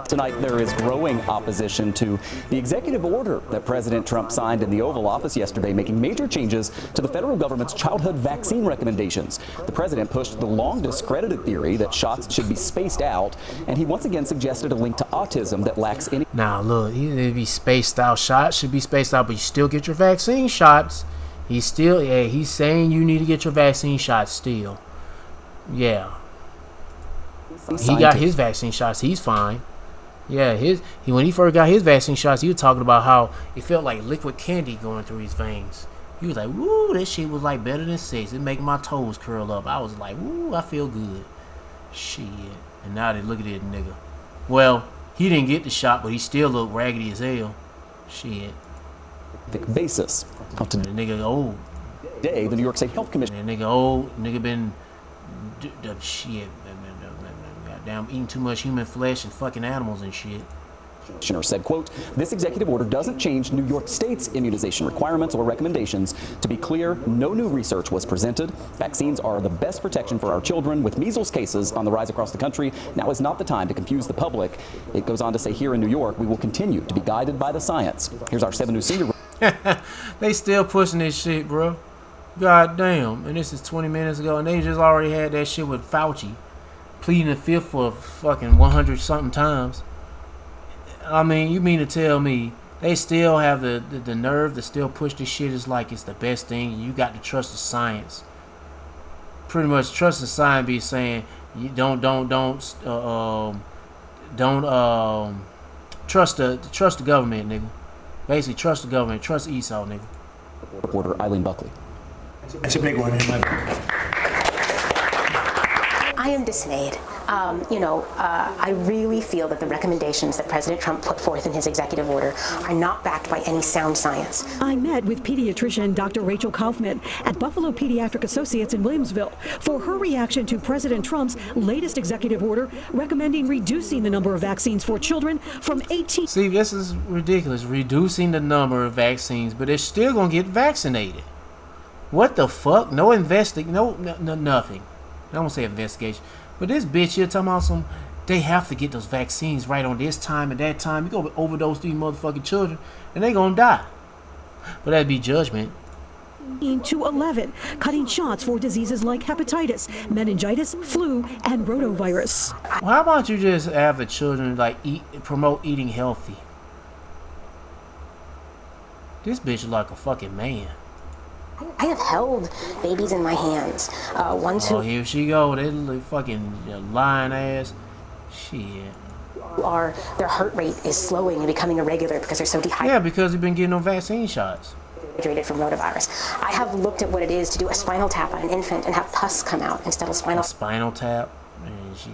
Tonight, there is growing opposition to the executive order that President Trump signed in the Oval Office yesterday, making major changes to the federal government's childhood vaccine recommendations. The president pushed the long discredited theory that shots should be spaced out, and he once again suggested a link to autism that lacks any... Now, look, it'd be spaced out. Shots should be spaced out, but you still get your vaccine shots. He's saying you need to get your vaccine shots still. Yeah. He got his vaccine shots. He's fine. Yeah, when he first got his vaccine shots, he was talking about how it felt like liquid candy going through his veins. He was like, woo, this shit was like better than sex. It make my toes curl up. I was like, woo, I feel good. Shit. And now they look at it, nigga. Well, he didn't get the shot, but he still looked raggedy as hell. Shit. Basis. The nigga old. Today, the New York State Health Commissioner. Nigga old, nigga been shit, goddamn eating too much human flesh and fucking animals and shit. Commissioner said, quote, this executive order doesn't change New York State's immunization requirements or recommendations. To be clear, no new research was presented. Vaccines are the best protection for our children. With measles cases on the rise across the country, now is not the time to confuse the public. It goes on to say here in New York, we will continue to be guided by the science. Here's our 7 News senior. They still pushing this shit, bro. God damn. And this is 20 minutes ago, and they just already had that shit with Fauci pleading the fifth for fucking 100 something times. I mean, you mean to tell me they still have the nerve to still push this shit as like it's the best thing, and you got to trust the science. Pretty much trust the science be saying you don't trust the government, nigga. Basically trust the government, trust Esau, nigga. Reporter Eileen Buckley. It's a big one in my book. I am dismayed. I really feel that the recommendations that President Trump put forth in his executive order are not backed by any sound science. I met with pediatrician Dr. Rachel Kaufman at Buffalo Pediatric Associates in Williamsville for her reaction to President Trump's latest executive order recommending reducing the number of vaccines for children from 18. See, this is ridiculous, reducing the number of vaccines, but they're still gonna get vaccinated. What the fuck? No nothing. I don't say investigation. But this bitch here talking about they have to get those vaccines right on this time and that time. You go overdose these motherfucking children and they gonna die. But that'd be judgment. To 11, cutting shots for diseases like hepatitis, meningitis, flu, and rotavirus. Well, how about you just have the children promote eating healthy? This bitch is like a fucking man. I have held babies in my hands. Oh, here she go. They look fucking lying ass. Shit. Their heart rate is slowing and becoming irregular because they're so dehydrated. Yeah, because they've been getting no vaccine shots. From rotavirus. I have looked at what it is to do a spinal tap on an infant and have pus come out instead of spinal tap? Man, she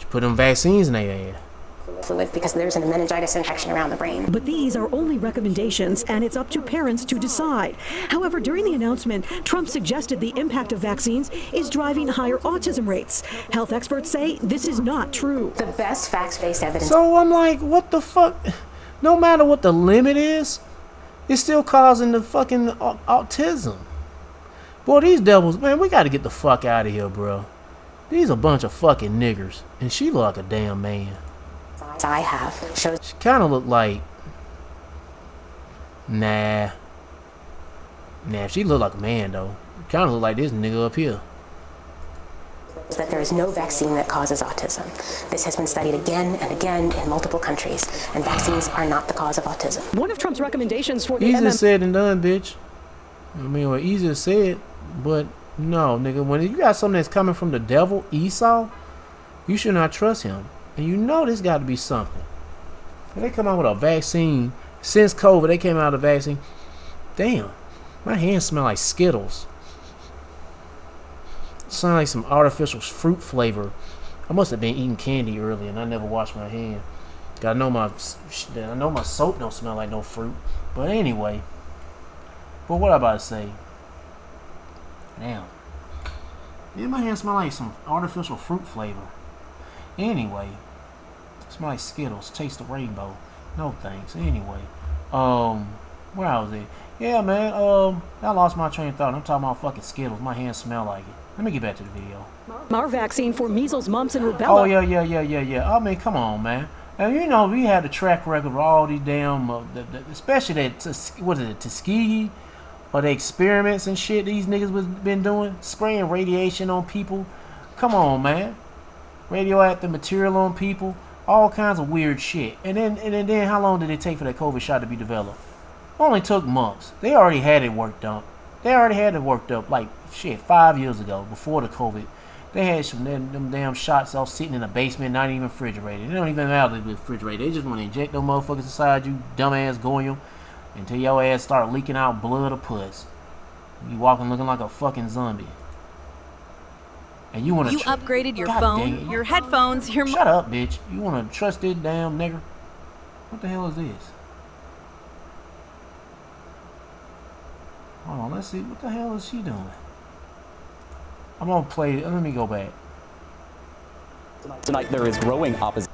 put them vaccines in their ass. Fluid because there's a meningitis infection around the brain. But these are only recommendations, and it's up to parents to decide. However, during the announcement, Trump suggested the impact of vaccines is driving higher autism rates. Health experts say this is not true. The best facts-based evidence. So I'm like, what the fuck? No matter what the limit is, it's still causing the fucking autism. Boy, these devils, man, we got to get the fuck out of here, bro. These a bunch of fucking niggers, and she look like a damn man. I have shows. She kind of look like. Nah, she look like a man though. Kind of look like this nigga up here. That there is no vaccine that causes autism. This has been studied again and again in multiple countries, and vaccines are not the cause of autism. One of Trump's recommendations for the easier said than done, bitch. I mean, well, easier said, but no, nigga. When you got something that's coming from the devil, Esau, you should not trust him. And you know this got to be something. When they come out with a vaccine, since COVID, they came out with a vaccine. Damn, my hands smell like Skittles. Sound like some artificial fruit flavor. I must have been eating candy earlier, and I never washed my hand. I know my soap don't smell like no fruit. But anyway, but what I about to say? Damn, yeah, my hands smell like some artificial fruit flavor. Anyway, smell like Skittles. Taste the rainbow. No thanks. Anyway, where I was at? Yeah, man. I lost my train of thought. I'm talking about fucking Skittles. My hands smell like it. Let me get back to the video. Our vaccine for measles, mumps, and rubella. Oh yeah. I mean, come on, man. And you know we had a track record of all these damn, especially that what is it, Tuskegee, or the experiments and shit these niggas was been doing, spraying radiation on people. Come on, man. Radioactive material on people, all kinds of weird shit. And then how long did it take for that COVID shot to be developed? Only took months. They already had it worked up. Like shit 5 years ago, before the COVID. They had them damn shots all sitting in a basement, not even refrigerated. They don't even matter if it's refrigerated. They just want to inject those motherfuckers inside you, dumbass Goyim, until your ass start leaking out blood or pus. You walking looking like a fucking zombie. And you want to upgraded your phone, your headphones, your... Shut up, bitch. You want to trust this damn nigger? What the hell is this? Hold on, let's see. What the hell is she doing? I'm gonna play it. Let me go back. Tonight there is growing opposition.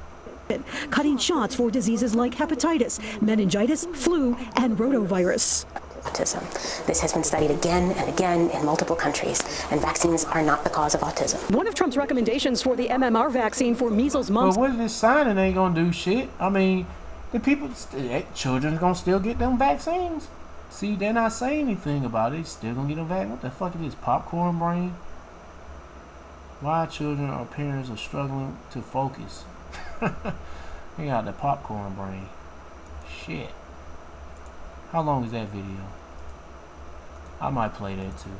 Cutting shots for diseases like hepatitis, meningitis, flu, and rotavirus. Autism. This has been studied again and again in multiple countries, and vaccines are not the cause of autism. One of Trump's recommendations for the MMR vaccine for measles, mumps. But what is this signing ain't gonna do shit? I mean, the people, children gonna still get them vaccines. See, they're not saying anything about it. Still gonna get them vaccine. What the fuck is this popcorn brain? Why children or parents are struggling to focus? They got the popcorn brain. Shit. How long is that video? I might play that too.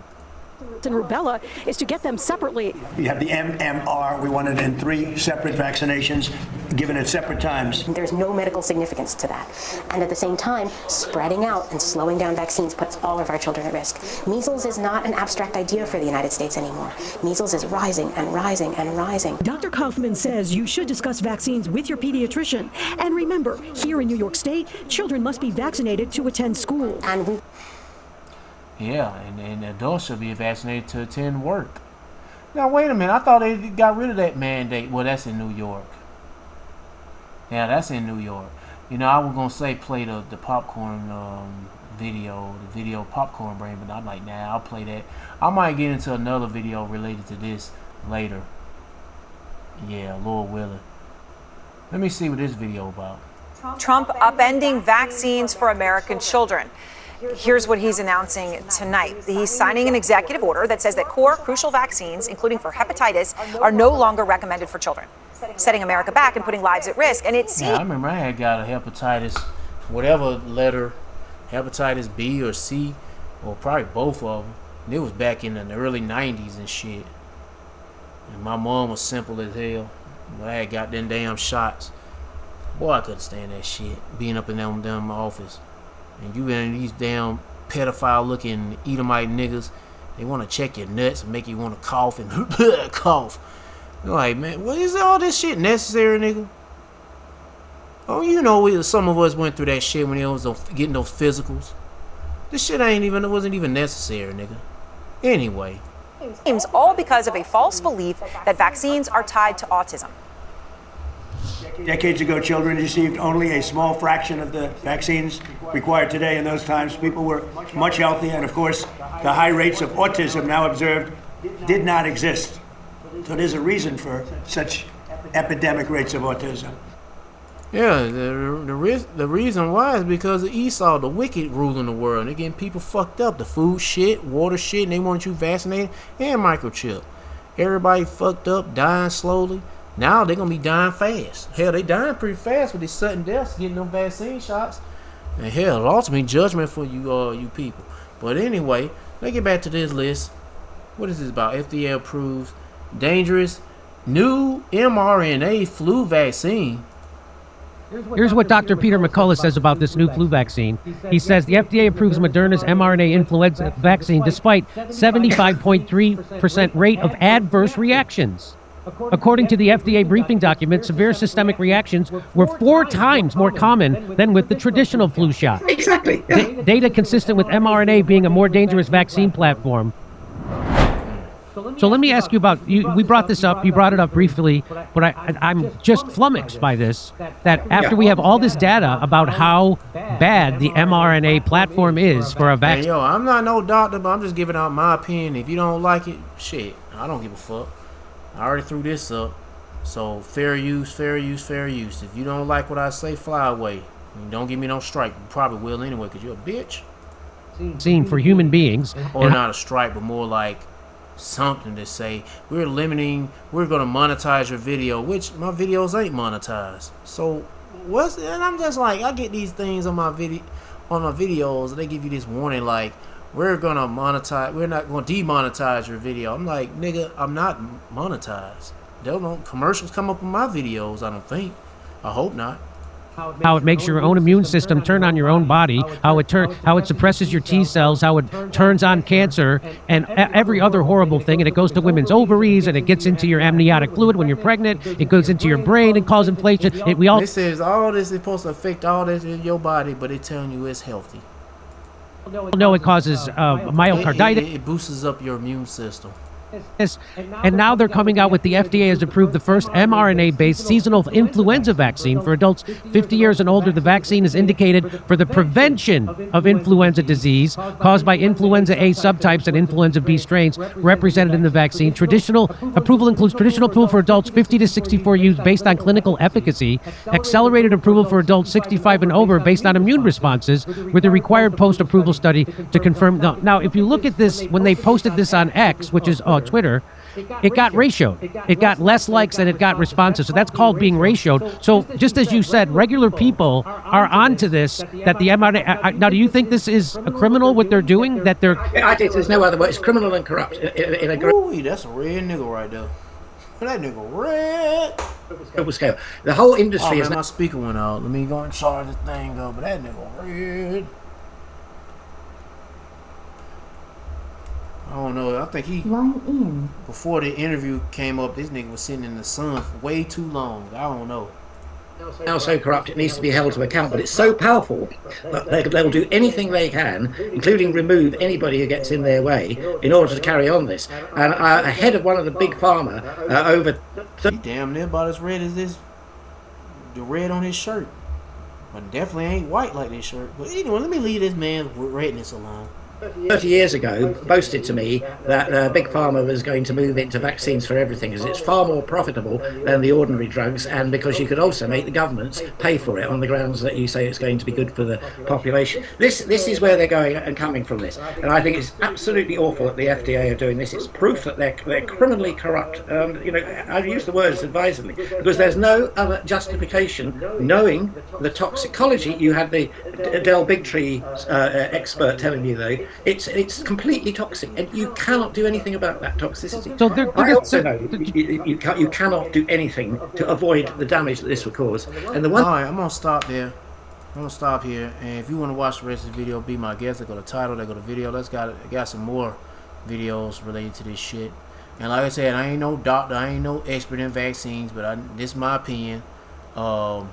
And rubella is to get them separately. We have the MMR. We want it in 3 separate vaccinations, given at separate times. There's no medical significance to that. And at the same time, spreading out and slowing down vaccines puts all of our children at risk. Measles is not an abstract idea for the United States anymore. Measles is rising and rising and rising. Dr. Kaufman says you should discuss vaccines with your pediatrician. And remember, here in New York State, children must be vaccinated to attend school. And yeah, and adults should be vaccinated to attend work. Now, wait a minute. I thought they got rid of that mandate. Well, that's in New York. Yeah, that's in New York. You know, I was going to say play the popcorn video popcorn brain, but I'm like, nah, I'll play that. I might get into another video related to this later. Yeah, Lord willing. Let me see what this video about. Trump upending vaccines for American children. Here's what he's announcing tonight. He's signing an executive order that says that core crucial vaccines, including for hepatitis, are no longer recommended for children, setting America back and putting lives at risk. And it seems... Yeah, I remember I had got a hepatitis, whatever letter, hepatitis B or C, or probably both of them. And it was back in the early 90s and shit. And my mom was simple as hell. I had got them damn shots. Boy, I couldn't stand that shit, being up in them office. And you in these damn pedophile looking Edomite niggas, they want to check your nuts and make you want to cough and cough. You're like, man, what is all this shit necessary, nigga? Oh, you know, some of us went through that shit when it was getting those physicals. This shit wasn't even necessary, nigga. Anyway. Seems all because of a false belief that vaccines are tied to autism. Decades ago, children received only a small fraction of the vaccines required today. In those times, people were much healthier, and of course, the high rates of autism now observed did not exist. So there's a reason for such epidemic rates of autism. Yeah, the reason why is because of Esau, the wicked, ruling the world. They're getting people fucked up. The food shit, water shit, and they want you vaccinated and microchip. Everybody fucked up, dying slowly. Now they're gonna be dying fast. Hell, they dying pretty fast with these sudden deaths, getting them vaccine shots. And hell, ultimate judgment for you people. But anyway, let's get back to this list. What is this about? FDA approves dangerous new mRNA flu vaccine. Here's what Dr. Peter McCullough says about this new flu vaccine. He says the FDA approves Moderna's mRNA influenza vaccine despite 75.3% rate of adverse reactions. According to the FDA briefing document, severe systemic reactions were 4 times more common than with the traditional flu shot. Exactly. Yeah. Data consistent with mRNA being a more dangerous vaccine platform. So let me ask you about, we brought this up, you brought it up briefly, but I'm just flummoxed by this, that after we have all this data about how bad the mRNA platform is for a vaccine. Hey, yo, I'm not no doctor, but I'm just giving out my opinion. If you don't like it, shit, I don't give a fuck. I already threw this up. So fair use, fair use, fair use. If you don't like what I say, fly away. And don't give me no strike. You probably will anyway, because you're a bitch. Seen for human beings. Or not a strike, but more like something to say, we're going to monetize your video, which my videos ain't monetized. So and I'm just like, I get these things on my videos, and they give you this warning like, we're not going to demonetize your video. I'm like, nigga, I'm not monetized. Commercials come up on my videos, I don't think. I hope not. How it makes your own immune system turn on your own body, how it suppresses your T cells, how it turns on cancer, and every other horrible thing. And it goes to women's ovaries, and it gets into your amniotic fluid when you're pregnant. It goes into your brain and causes inflation. It says all this is supposed to affect all this in your body, but it's telling you it's healthy. No, it causes myocarditis. It boosts up your immune system. And now they're coming out with the FDA has approved the first mRNA-based seasonal influenza vaccine for adults 50 years and older. The vaccine is indicated for the prevention of influenza disease caused by influenza A subtypes and influenza B strains represented in the vaccine. Traditional approval includes traditional approval for adults 50 to 64 years based on clinical efficacy, accelerated approval for adults 65 and over based on immune responses, with a required post-approval study to confirm. Now, if you look at this, when they posted this on X, which is Twitter, it got ratioed. It got less likes than it got responses. So that's called being ratioed. So just as you said, regular people are onto this, that the mRNA. Now, do you think this is a criminal, what they're doing? That they're. I think there's no other way. It's criminal and corrupt. Ooh, that's a red nigga right there. That nigga red. Global scale. The whole industry man, is. My speaker went out. Let me go and charge this thing up. But that nigga red. I don't know. I think before the interview came up, this nigga was sitting in the sun for way too long. I don't know. Now so corrupt, it needs to be held to account, but it's so powerful that they'll do anything they can, including remove anybody who gets in their way, in order to carry on this. And ahead of one of the big pharma, over. He damn near about as red as this, the red on his shirt, but definitely ain't white like this shirt. But anyway, let me leave this man's redness alone. 30 years ago, boasted to me that Big Pharma was going to move into vaccines for everything because it's far more profitable than the ordinary drugs, and because you could also make the governments pay for it on the grounds that you say it's going to be good for the population. This is where they're going and coming from this, and I think it's absolutely awful that the FDA are doing this. It's proof that they're criminally corrupt. I use the words advisedly because there's no other justification. Knowing the toxicology, you had the Del Bigtree expert telling you though. It's completely toxic, and you cannot do anything about that toxicity. So I also know you cannot do anything to avoid the damage that this would cause. And All right, I'm gonna stop there. I'm gonna stop here, and if you want to watch the rest of the video, be my guest. They go to title, they go to video. Got some more videos related to this shit. And like I said, I ain't no doctor, I ain't no expert in vaccines, but this is my opinion. If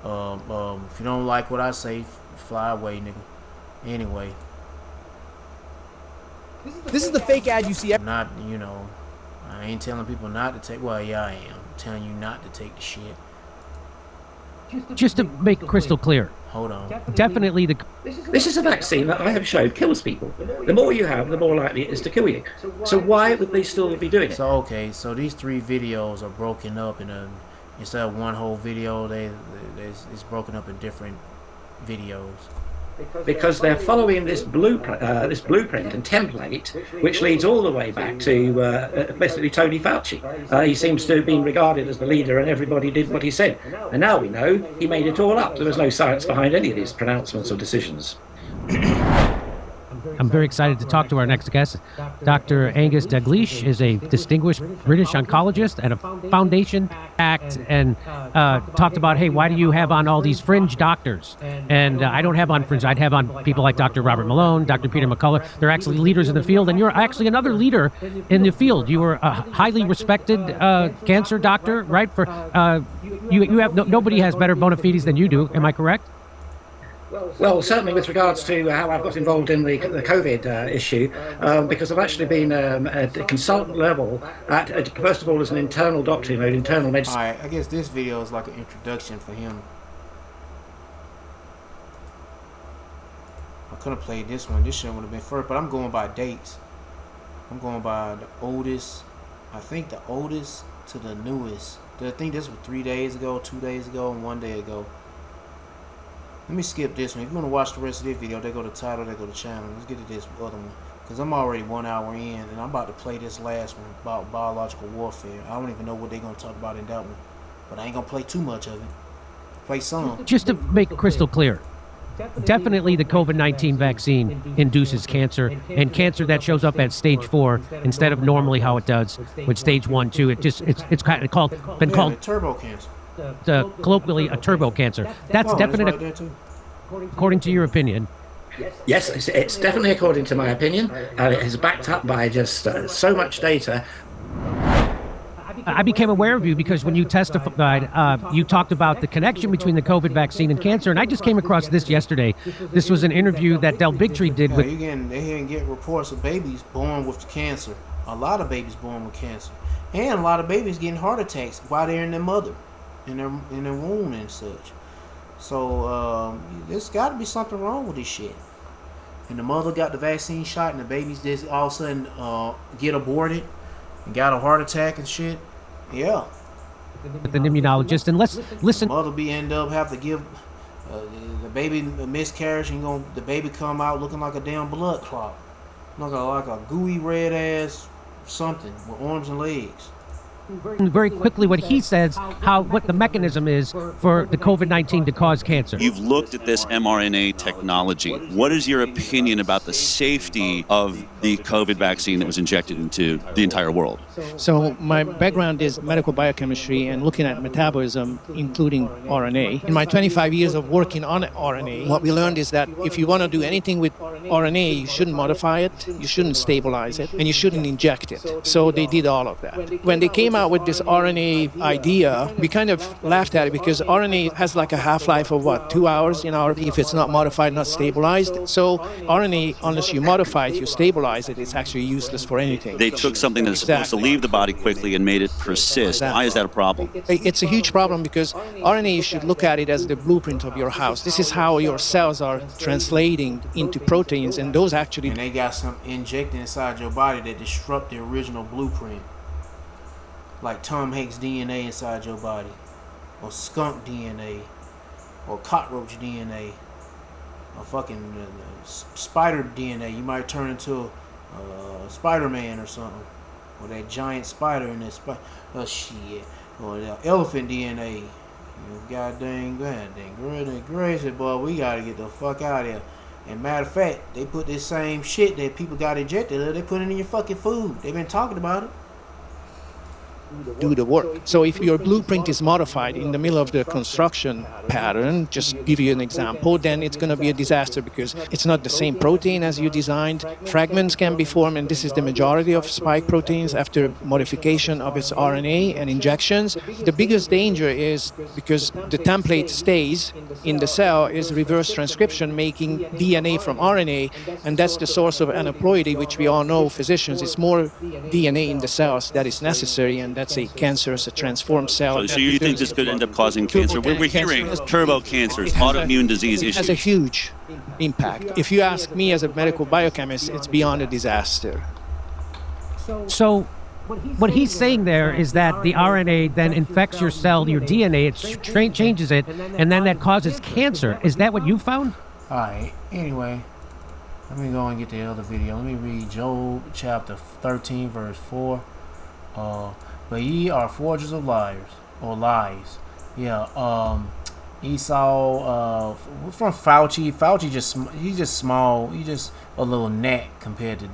you don't like what I say, fly away, nigga. Anyway. This is the fake ad you see. Not, I ain't telling people not to take. Well, yeah, I am. I'm telling you not to take the shit. Just to make it crystal clear. Hold on. Definitely This is a vaccine that I have showed kills people. The more you have, the more likely it is to kill you. So why would they still be doing it? So okay, so these 3 videos are broken up in instead of one whole video, it's broken up in different videos. Because they're following this blueprint and template, which leads all the way back to basically Tony Fauci. He seems to have been regarded as the leader, and everybody did what he said. And now we know he made it all up. There was no science behind any of these pronouncements or decisions. I'm very excited to talk to our next guest. Dr. Angus Dalgleish is a distinguished British oncologist and a foundation act, and talked about, hey, why do you have on all these fringe doctors? And I don't have on fringe. I'd have on people like Dr. Robert Malone, Dr. Peter McCullough. They're actually leaders in the field, and you're actually another leader in the field. You were a highly respected cancer doctor, right? For you have nobody has better bona fides than you do. Am I correct? Well, certainly with regards to how I've got involved in the COVID issue, because I've actually been at a consultant level, first of all as an internal doctor, internal medicine. Alright, I guess this video is like an introduction for him. I could have played this one. This shit would have been first, but I'm going by dates. I'm going by the oldest, I think the oldest to the newest. I think this was 3 days ago, 2 days ago, and 1 day ago. Let me skip this one. If you want to watch the rest of this video, they go to title, they go to channel. Let's get to this other one. Because I'm already 1 hour in, and I'm about to play this last one about biological warfare. I don't even know what they're going to talk about in that one. But I ain't going to play too much of it. Play some. Just to make it crystal clear. Definitely the COVID-19 vaccine induces cancer, and cancer that shows up at stage 4 instead of normally how it does with stage 1, 2. It's kind of called turbo cancer. Colloquially a turbo cancer. That's definite, according to your opinion. Yes, it's definitely according to my opinion, and it is backed up by just so much data. I became aware of you because when you testified, you talked about the connection between the COVID vaccine and cancer, and I just came across this yesterday. This was an interview that Del Bigtree did with. They get reports of babies born with cancer. A lot of babies born with cancer, and a lot of babies getting heart attacks while they're in their mother, in their womb and such. So there's got to be something wrong with this shit. And the mother got the vaccine shot, and the babies just all of a sudden get aborted and got a heart attack and shit. Yeah. With an immunologist, and let's listen. The mother end up have to give the baby a miscarriage, and the baby come out looking like a damn blood clot, looking like a gooey red ass something with arms and legs. Very quickly, what he says, what the mechanism is for the COVID-19 to cause cancer. You've looked at this mRNA technology. What is your opinion about the safety of the COVID vaccine that was injected into the entire world? So my background is medical biochemistry and looking at metabolism, including RNA. In my 25 years of working on RNA, what we learned is that if you want to do anything with RNA, you shouldn't modify it, you shouldn't stabilize it, and you shouldn't inject it. So they did all of that. When they came out with this RNA idea, we kind of laughed at it because RNA has like a half-life of 2 hours if it's not modified, not stabilized. So RNA, unless you modify it, you stabilize it, it's actually useless for anything. They took something that's supposed to leave the body quickly and made it persist. Why is that a problem? It's a huge problem because RNA, you should look at it as the blueprint of your house. This is how your cells are translating into proteins, and those actually... And they got some injected inside your body that disrupt the original blueprint. Like Tom Hanks DNA inside your body, or skunk DNA, or cockroach DNA, or fucking spider DNA. You might turn into Spider-Man or something, or that giant spider in that shit, or the elephant DNA. Goddamn crazy, boy. We gotta get the fuck out of here. And matter of fact, they put this same shit that people got injected, they put it in your fucking food. They've been talking about it. Do the work. So if your blueprint is modified in the middle of the construction pattern, just give you an example, then it's going to be a disaster because it's not the same protein as you designed. Fragments can be formed, and this is the majority of spike proteins after modification of its RNA and injections. The biggest danger is because the template stays in the cell is reverse transcription, making DNA from RNA, and that's the source of aneuploidy, which we all know, physicians, it's more DNA in the cells that is necessary, and that's a cancerous, a transformed cell. So you think this could end up causing cancer? We're hearing turbo cancers, autoimmune disease issues. It has a huge impact. If you ask me as a medical biochemist, it's beyond a disaster. So what he's saying there is that the RNA then infects your cell, your DNA, it changes it, and then that causes cancer. Is that what you found? All right. Anyway, let me go and get the other video. Let me read Job chapter 13, verse 4. But ye are forgers of liars, or lies. Yeah, Esau, from Fauci. Fauci he's just small. He's just a little gnat compared to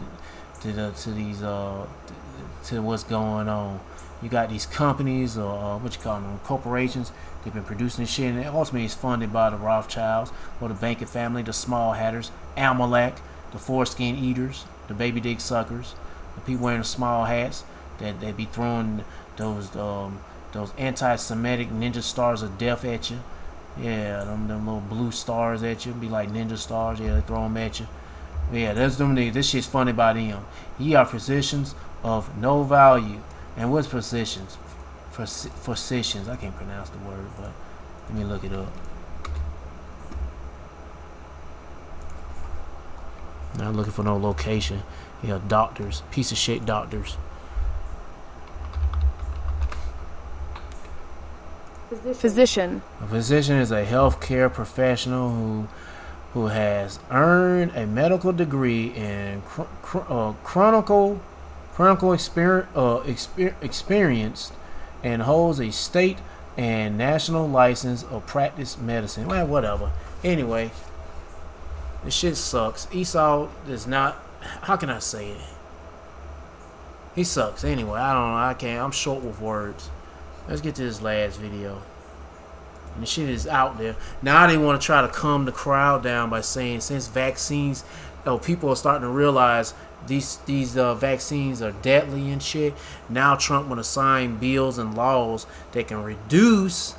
what's going on. You got these companies, or what you call them, corporations. They've been producing this shit, and ultimately it's funded by the Rothschilds, or the banking family, the Small Hatters, Amalek, the foreskin eaters, the baby dick suckers, the people wearing the small hats. That they be throwing those anti-Semitic ninja stars of death at you. Yeah, them little blue stars at you. Be like ninja stars. Yeah, they throw them at you. Yeah, that's them. This shit's funded by them. Ye are physicians of no value. And what's physicians? Physicians. I can't pronounce the word, but let me look it up. Not looking for no location. Yeah, doctors. Piece of shit doctors. Physician. A physician is a healthcare professional who has earned a medical degree in clinical experience and holds a state and national license of practice medicine. Well, whatever. Anyway, this shit sucks. Esau is not. How can I say it? He sucks. Anyway, I don't know. I can't. I'm short with words. Let's get to this last video. And the shit is out there. Now they want to try to calm the crowd down by saying since vaccines, people are starting to realize these vaccines are deadly and shit. Now Trump want to sign bills and laws that can reduce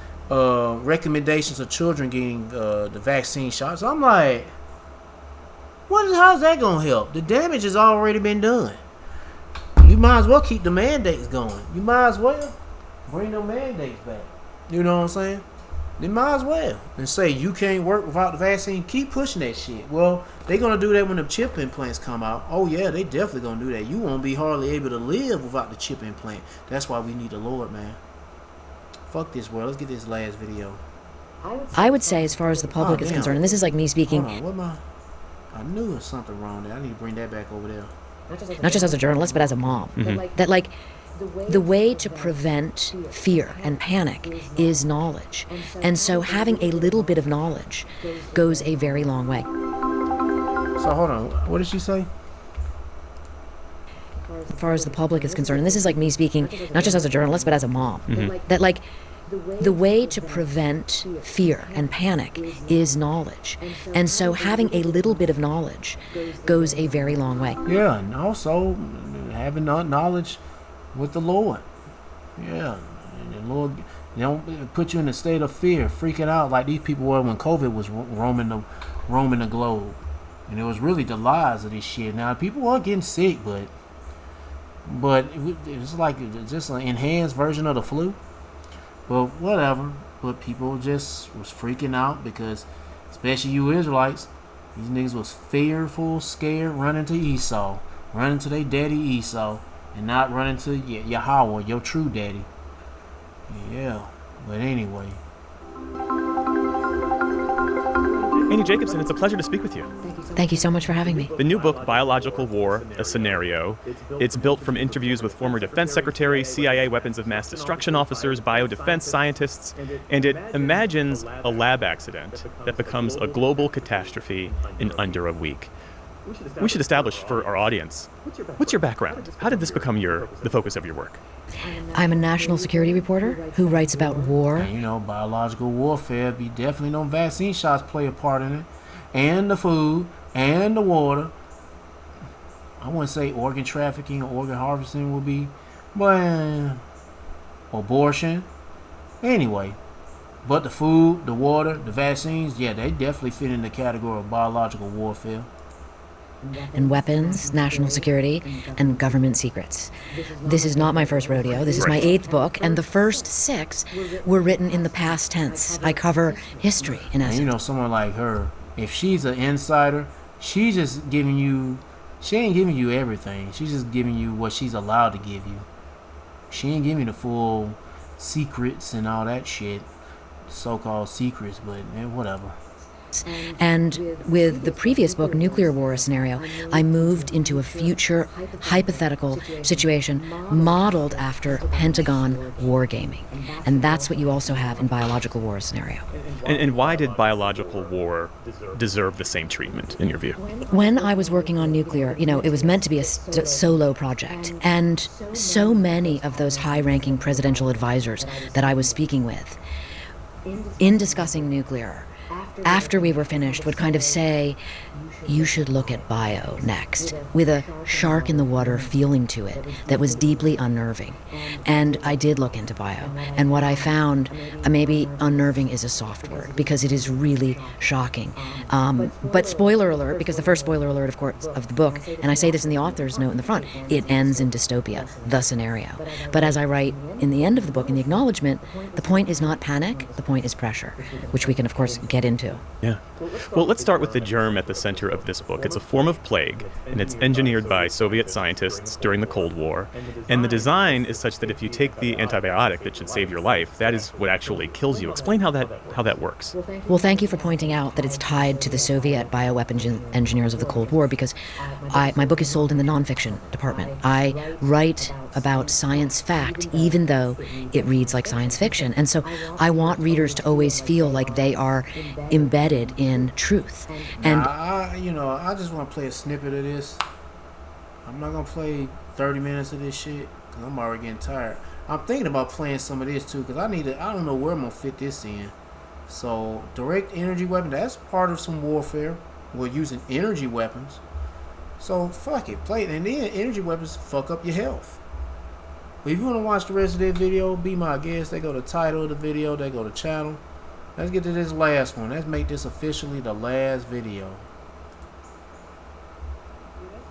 recommendations of children getting the vaccine shots. So I'm like, how's that gonna help? The damage has already been done. You might as well keep the mandates going. You might as well bring the mandates back. You know what I'm saying? They might as well. And say you can't work without the vaccine. Keep pushing that shit. Well, they're going to do that when the chip implants come out. Oh, yeah, they definitely going to do that. You won't be hardly able to live without the chip implant. That's why we need the Lord, man. Fuck this world. Let's get this last video. I would say, as far as the public is concerned, and this is like me speaking. Hold on, I knew there was something wrong there. I need to bring that back over there. Not just as a journalist, but as a mom. That, like, the way to prevent fear and panic is knowledge. And so having a little bit of knowledge goes a very long way. So hold on, what did she say? As far as the public is concerned, and this is like me speaking, not just as a journalist, but as a mom. That, like, the way to prevent fear and panic is knowledge. And so having a little bit of knowledge goes a very long way. Yeah, and also having knowledge with the Lord. Yeah. And the Lord, don't put you in a state of fear, freaking out like these people were when COVID was roaming the globe. And it was really the lies of this shit. Now, people were getting sick, but it's like just an enhanced version of the flu. But whatever. But people just was freaking out because, especially you Israelites, these niggas was fearful, scared, running to Esau, running to their daddy Esau, and not running to Yahweh, your true daddy. Yeah. But anyway. Annie Jacobson, it's a pleasure to speak with you. Thank you so much for having me. The new book, Biological War, A Scenario, it's built from interviews with former defense secretaries, CIA weapons of mass destruction officers, biodefense scientists, and it imagines a lab accident that becomes a global catastrophe in under a week. We should establish for our audience, what's your background? How did this become the focus of your work? I'm a national security reporter who writes about war. And, biological warfare, be definitely no vaccine shots play a part in it. And the food, and the water. I wouldn't say organ trafficking or organ harvesting would be, but abortion. Anyway, but the food, the water, the vaccines, yeah, they definitely fit in the category of biological warfare. And weapons, national security, and government secrets. This is not my first rodeo. This is my 8th book, and the first 6 were written in the past tense. I cover history, in essence. And someone like her, if she's an insider, she's just giving you, she ain't giving you everything. She's just giving you what she's allowed to give you. She ain't giving you the full secrets and all that shit, so-called secrets, but whatever. And with the previous book, Nuclear War, A Scenario, I moved into a future hypothetical situation modeled after Pentagon wargaming. And that's what you also have in Biological War, A Scenario. And why did biological war deserve the same treatment, in your view? When I was working on nuclear, it was meant to be a solo project. And so many of those high-ranking presidential advisors that I was speaking with, in discussing nuclear, after we were finished, would kind of say, you should look at bio next, with a shark in the water feeling to it that was deeply unnerving. And I did look into bio, and what I found, maybe unnerving is a soft word, because it is really shocking. But spoiler alert, because the first spoiler alert, of course, of the book, and I say this in the author's note in the front, it ends in dystopia, the scenario. But as I write in the end of the book, in the acknowledgement, the point is not panic, the point is pressure, which we can, of course, get into. Yeah. Well, let's start with the germ at the center of this book. It's a form of plague, and it's engineered by Soviet scientists during the Cold War. And the design is such that if you take the antibiotic that should save your life, that is what actually kills you. Explain how that works. Well, thank you for pointing out that it's tied to the Soviet bioweapon engineers of the Cold War, because my book is sold in the nonfiction department. I write about science fact, even though it reads like science fiction. And so I want readers to always feel like they are embedded in truth. And I just want to play a snippet of this. I'm not going to play 30 minutes of this shit, because I'm already getting tired. I'm thinking about playing some of this, too, because I don't know where I'm going to fit this in. So direct energy weapon, that's part of some warfare. We're using energy weapons. So fuck it, play it. And then energy weapons fuck up your health. But if you want to watch the rest of that video, be my guest. They go to the title of the video, they go to channel. Let's get to this last one. Let's make this officially the last video.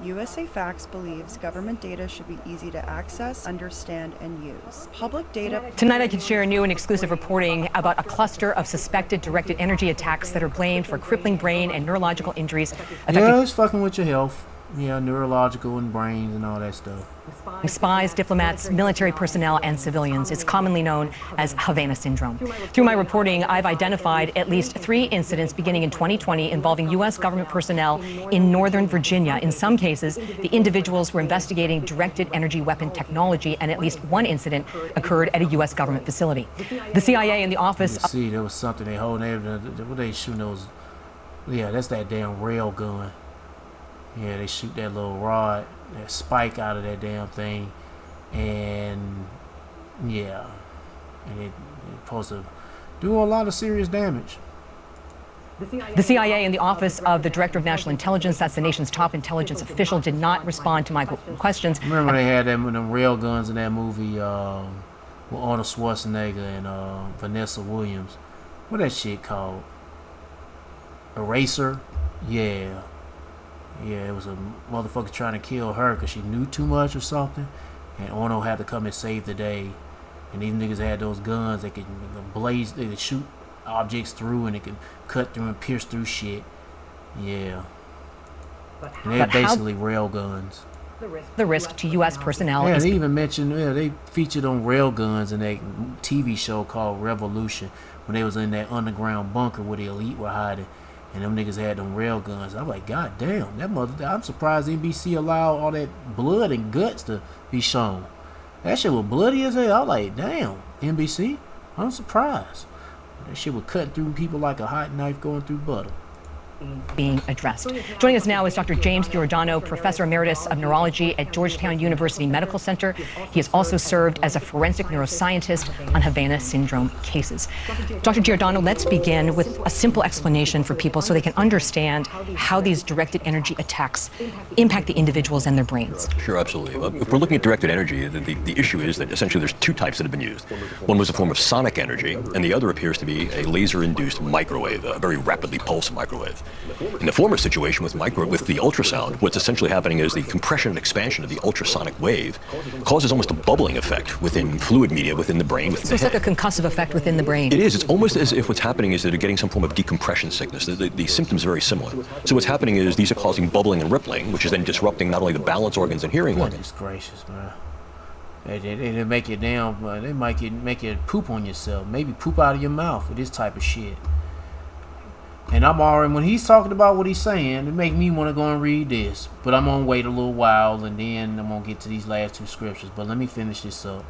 USA Facts believes government data should be easy to access, understand, and use. Public data... Tonight I can share new and exclusive reporting about a cluster of suspected directed energy attacks that are blamed for crippling brain and neurological injuries affecting... Yeah, it's fucking with your health. Yeah, neurological and brains and all that stuff. Spies, diplomats, military personnel, and civilians. It's commonly known as Havana syndrome. Through my reporting, I've identified at least 3 incidents beginning in 2020 involving U.S. government personnel in Northern Virginia. In some cases, the individuals were investigating directed energy weapon technology, and at least 1 incident occurred at a U.S. government facility. The CIA and the office... You see, there was something they holding there. What they shooting those... Yeah, that's that damn rail gun. Yeah, they shoot that little rod, that spike out of that damn thing, and yeah, and it's supposed to do a lot of serious damage. The CIA and the Office of the Director of National Intelligence, that's the nation's top intelligence official, did not respond to my questions. Remember they had them rail guns in that movie with Arnold Schwarzenegger and Vanessa Williams. What that shit called? Eraser? Yeah. Yeah, it was a motherfucker trying to kill her because she knew too much or something. And Arnold had to come and save the day. And these niggas had those guns. They could blaze, they could shoot objects through and they could cut through and pierce through shit. Yeah. And they're basically rail guns. The risk to U.S. personnel. Yeah, they even mentioned, they featured on rail guns in that TV show called Revolution when they was in that underground bunker where the elite were hiding. And them niggas had them rail guns. I'm like, God damn, that mother. I'm surprised NBC allowed all that blood and guts to be shown. That shit was bloody as hell. I was like, damn, NBC. I'm surprised. That shit was cutting through people like a hot knife going through butter. Being addressed. Joining us now is Dr. James Giordano, Professor Emeritus of Neurology at Georgetown University Medical Center. He has also served as a forensic neuroscientist on Havana syndrome cases. Dr. Giordano, let's begin with a simple explanation for people so they can understand how these directed energy attacks impact the individuals and their brains. Sure, absolutely. If we're looking at directed energy, the issue is that essentially there's 2 types that have been used. One was a form of sonic energy, and the other appears to be a laser-induced microwave, a very rapidly pulsed microwave. In the former situation with the ultrasound, what's essentially happening is the compression and expansion of the ultrasonic wave causes almost a bubbling effect within fluid media within the brain. So it's like a concussive effect within the brain. It is. It's almost as if what's happening is that they're getting some form of decompression sickness. The symptoms are very similar. So what's happening is these are causing bubbling and rippling, which is then disrupting not only the balance organs and hearing organs. Goodness gracious, man. They make you down, they might make you poop on yourself. Maybe poop out of your mouth with this type of shit. And I'm already, when he's talking about what he's saying, it make me want to go and read this. But I'm going to wait a little while, and then I'm going to get to these last 2 scriptures. But let me finish this up.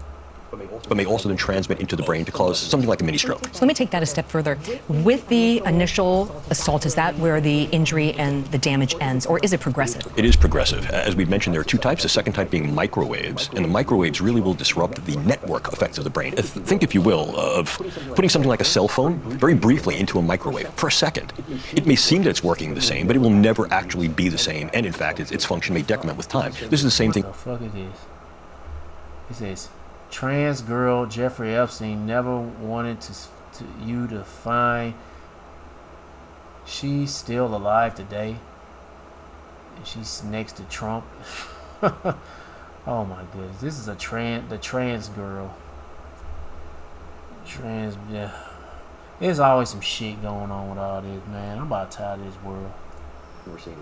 But may also then transmit into the brain to cause something like a mini stroke. So let me take that a step further. With the initial assault, is that where the injury and the damage ends, or is it progressive? It is progressive. As we mentioned, there are 2 types. The second type being microwaves, and the microwaves really will disrupt the network effects of the brain. Think, if you will, of putting something like a cell phone very briefly into a microwave for a second. It may seem that it's working the same, but it will never actually be the same, and in fact, its function may decrement with time. This is the same thing. What the fuck is this? It says, trans girl Jeffrey Epstein never wanted you to find she's still alive today. And she's next to Trump. Oh my goodness. This is the trans girl. Yeah. There's always some shit going on with all this, man. I'm about tired of this world.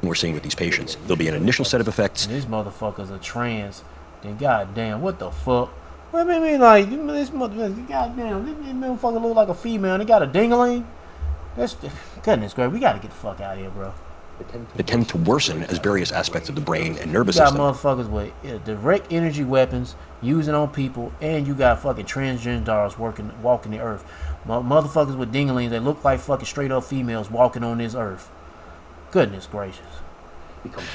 We're seeing with these patients. There'll be an initial set of effects. And these motherfuckers are trans. Then goddamn, what the fuck? What I mean, like, this motherfucker, goddamn, this motherfucker look like a female and they got a ding-a-ling? That's, goodness gracious, we gotta get the fuck out of here, bro. They tend to worsen as various aspects of the brain and nervous system. system. You got motherfuckers with direct energy weapons using on people, and you got fucking transgenders walking the earth. Motherfuckers with ding-a-lings that look like fucking straight up females walking on this earth. Goodness gracious.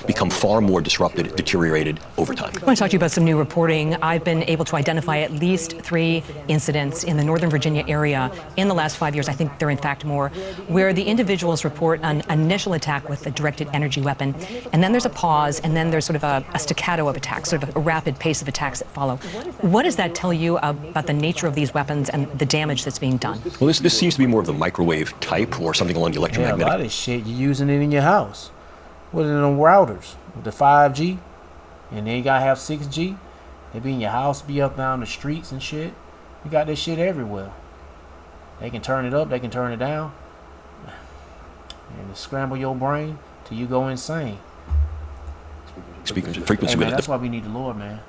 become far more disrupted, deteriorated over time. I want to talk to you about some new reporting. I've been able to identify at least 3 incidents in the Northern Virginia area in the last 5 years. I think there are in fact more, where the individuals report an initial attack with a directed energy weapon, and then there's a pause, and then there's sort of a staccato of attacks, sort of a rapid pace of attacks that follow. What does that tell you about the nature of these weapons and the damage that's being done? Well, this seems to be more of the microwave type or something along the electromagnetic. Yeah, a lot of this shit, you're using it in your house. What are them routers? The 5G, and then you gotta have 6G. They be in your house, be up down the streets and shit. You got this shit everywhere. They can turn it up, they can turn it down, and scramble your brain till you go insane. Frequency. Hey, man, that's why we need the Lord, man.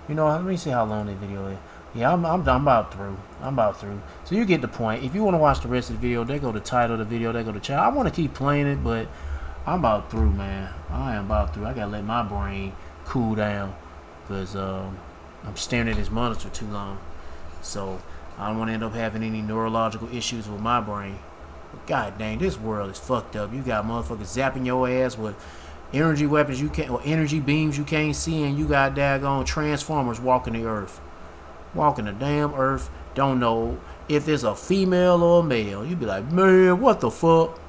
You know, let me see how long this video is. Yeah, I'm about through. I'm about through. So you get the point. If you want to watch the rest of the video, they go to the title of the video, they go to channel. I want to keep playing it, but I'm about through, man. I am about through. I gotta let my brain cool down because I'm staring at this monitor too long. So I don't want to end up having any neurological issues with my brain. But god dang, this world is fucked up. You got motherfuckers zapping your ass with energy weapons you can't, or energy beams you can't see, and you got daggone transformers walking the earth. Walking the damn earth. Don't know if it's a female or a male. You be like, man, what the fuck?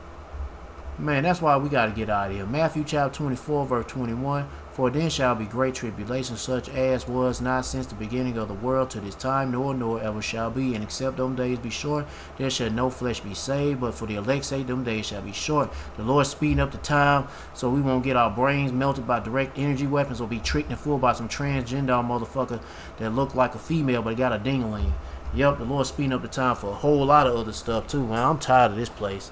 Man, that's why we got to get out of here. Matthew chapter 24, verse 21. For then shall be great tribulation, such as was not since the beginning of the world to this time, nor ever shall be. And except them days be short, there shall no flesh be saved. But for the elect's sake, them days shall be short. The Lord speeding up the time so we won't get our brains melted by direct energy weapons or be tricked and fooled by some transgender motherfucker that look like a female but got a ding-a-ling. Yep, the Lord speeding up the time for a whole lot of other stuff too, man. I'm tired of this place.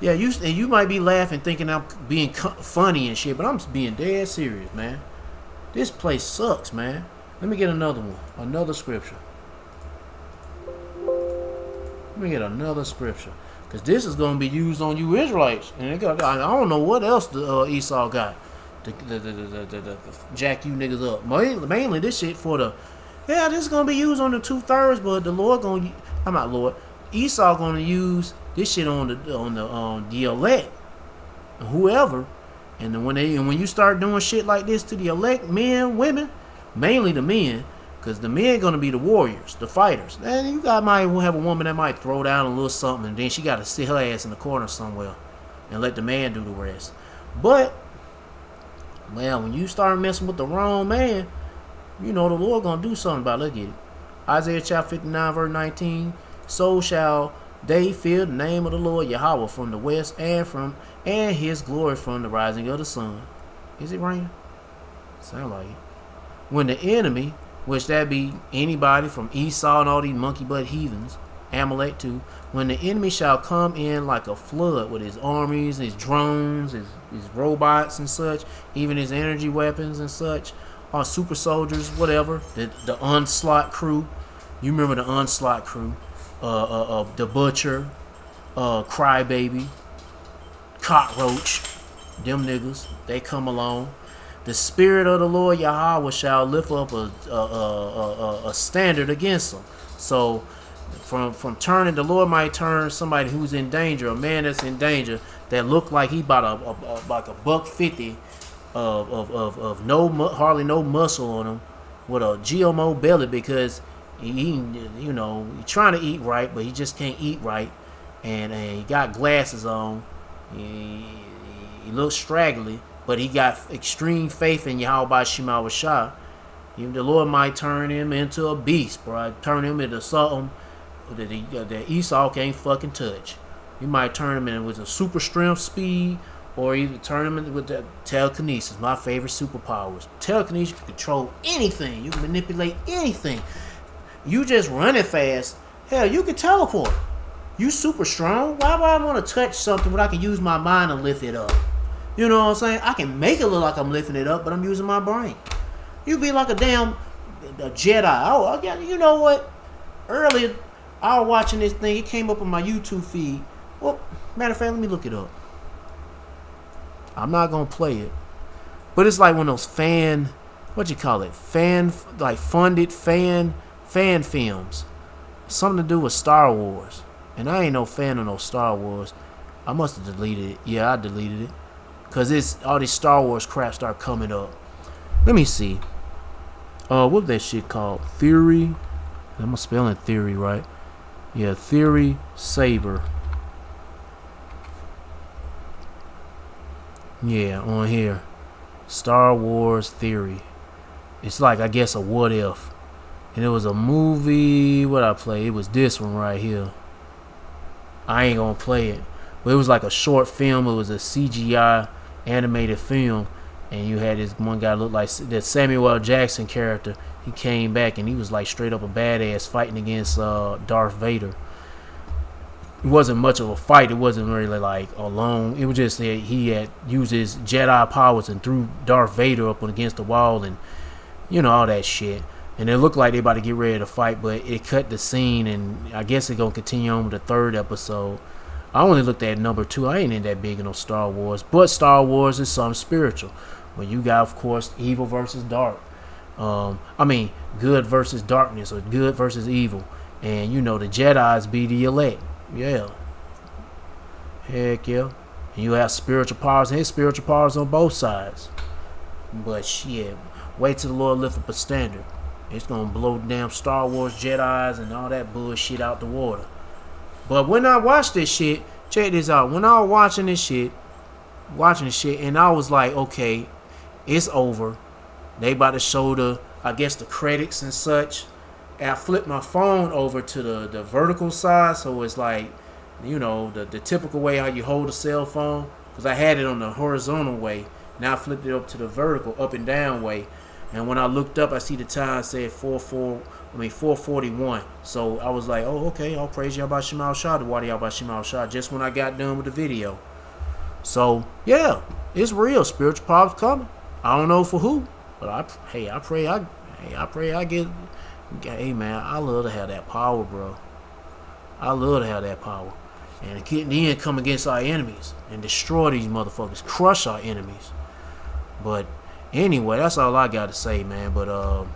Yeah, you might be laughing thinking I'm being funny and shit, but I'm being dead serious, man. This place sucks, man. Let me get another one. Another scripture. Let me get another scripture. Because this is going to be used on you Israelites. And I don't know what else the Esau got. The jack you niggas up. Mainly this shit for the... Yeah, this is going to be used on the 2/3, but the Lord going to... I'm not Lord. Esau going to use... this shit on the elect, whoever, and then when you start doing shit like this to the elect, men, women, mainly the men, because the men gonna be the warriors, the fighters. And you might have a woman that might throw down a little something, and then she got to sit her ass in the corner somewhere, and let the man do the rest. But well, when you start messing with the wrong man, you know the Lord gonna do something about it. Look at it, Isaiah chapter 59 verse 19. So shall they fear the name of the Lord Yahweh from the west, and his glory from the rising of the sun. Is it raining? Sound like it. When the enemy, which that be anybody from Esau and all these monkey butt heathens, Amalek too, when the enemy shall come in like a flood with his armies, his drones, his robots and such, even his energy weapons and such, or super soldiers, whatever, the onslaught crew. You remember the onslaught crew. The Butcher, Crybaby, Cockroach, them niggas, they come along. The spirit of the Lord Yahweh shall lift up a standard against them. So from turning, the Lord might turn somebody who's in danger, a man that's in danger, that look like he about like $150 of hardly no muscle on him, with a GMO belly, because he trying to eat right, but he just can't eat right, and he got glasses on. He looks straggly, but he got extreme faith in Yahweh Shema Shah. The Lord might turn him into a beast, bro. Turn him into something that Esau can't fucking touch. He might turn him in with a super strength speed, or even turn him in with the telekinesis. My favorite superpowers. Telekinesis, you can control anything. You can manipulate anything. You just running fast. Hell, you can teleport. You super strong. Why would I want to touch something when I can use my mind to lift it up? You know what I'm saying? I can make it look like I'm lifting it up, but I'm using my brain. You be like a damn Jedi. Oh, you know what? Earlier, I was watching this thing. It came up on my YouTube feed. Well, matter of fact, let me look it up. I'm not going to play it. But it's like one of those funded fan films, something to do with Star Wars, and I ain't no fan of no Star Wars. I must have deleted it. Yeah, I deleted it, because it's all this Star Wars crap start coming up. Let me see. What that shit called? Theory. I'm spelling theory right. Yeah, Theory Saber. Yeah, on here. Star Wars Theory. It's like, I guess, a what if. And it was a movie. What I played? It was this one right here. I ain't gonna play it. But it was like a short film. It was a CGI animated film. And you had this one guy look like that Samuel L. Jackson character. He came back and he was like straight up a badass fighting against Darth Vader. It wasn't much of a fight. It wasn't really like a long. It was just that he had used his Jedi powers and threw Darth Vader up against the wall and, you know, all that shit. And it looked like they about to get ready to fight, but it cut the scene, and I guess it's gonna continue on with the third episode. I only looked at number 2. I ain't in that big in no Star Wars, but Star Wars is something spiritual. When you got, of course, evil versus dark. Good versus darkness, or good versus evil. And you know the Jedis be the elect. Yeah. Heck yeah. And you have spiritual powers and spiritual powers on both sides. But shit, wait till the Lord lift up a standard. It's gonna blow damn Star Wars Jedis and all that bullshit out the water. But when I watched this shit, check this out. When I was watching this shit, and I was like, okay, it's over. They about to show the credits and such. And I flipped my phone over to the vertical side, so it's like, you know, the typical way how you hold a cell phone. Because I had it on the horizontal way. Now I flipped it up to the vertical, up and down way. And when I looked up, I see the time said 4:41. So I was like, oh, okay, all praise Yahweh Shema Shah, the Wadi Yahweh Shema Shah, just when I got done with the video. So, yeah, it's real. Spiritual powers coming. I don't know for who, but I pray I get. Hey man, I love to have that power, bro. I love to have that power, and then come against our enemies and destroy these motherfuckers, crush our enemies. But anyway, that's all I got to say, man. But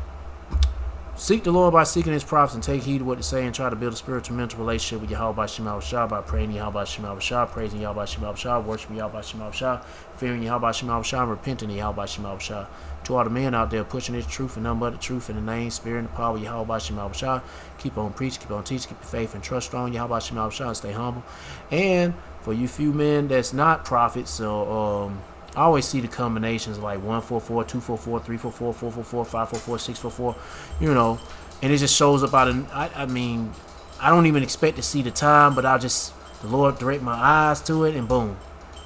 seek the Lord by seeking His prophets, and take heed to what they say, and try to build a spiritual mental relationship with Yahweh Shema Shah by praying Yahweh Shema Shah, praising Yahweh Shema Shah, worshiping Yahweh Shema Shah, fearing Yahweh Shema Shah, and repenting Yahweh Shema Shah. To all the men out there pushing this truth and nothing but the truth in the name, spirit, and the power of Yahweh Shema Shah, keep on preaching, keep on teaching, keep your faith and trust strong, Yahweh Shema Shah, and stay humble. And for you few men that's not prophets, so I always see the combinations like 144, 244, 344, 444, 544, 644, you know, and it just shows up out of, I mean, I don't even expect to see the time, but the Lord direct my eyes to it, and boom.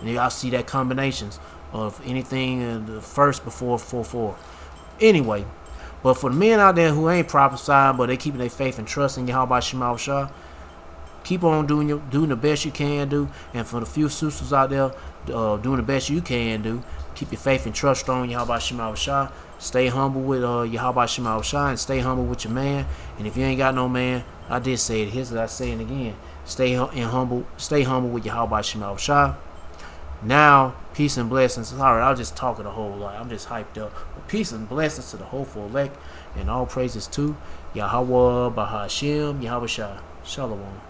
And I'll see that combinations of anything in the first before 44. Anyway, but for the men out there who ain't prophesying, but they keeping their faith and trust in Yahweh Shema Shah, keep on doing the best you can do. And for the few sisters out there doing the best you can do, keep your faith and trust strong in Yahweh Shema Shah. Stay humble with Yahweh Shema Shah, and stay humble with your man. And if you ain't got no man, I did say it. Here's what I say it again. Stay humble with Yahweh Shema Shah. Now, peace and blessings. Sorry, I'll just talk it a whole lot. I'm just hyped up. But peace and blessings to the hopeful elect, and all praises to Yahweh Bahashem, Yahweh Shah. Shalom.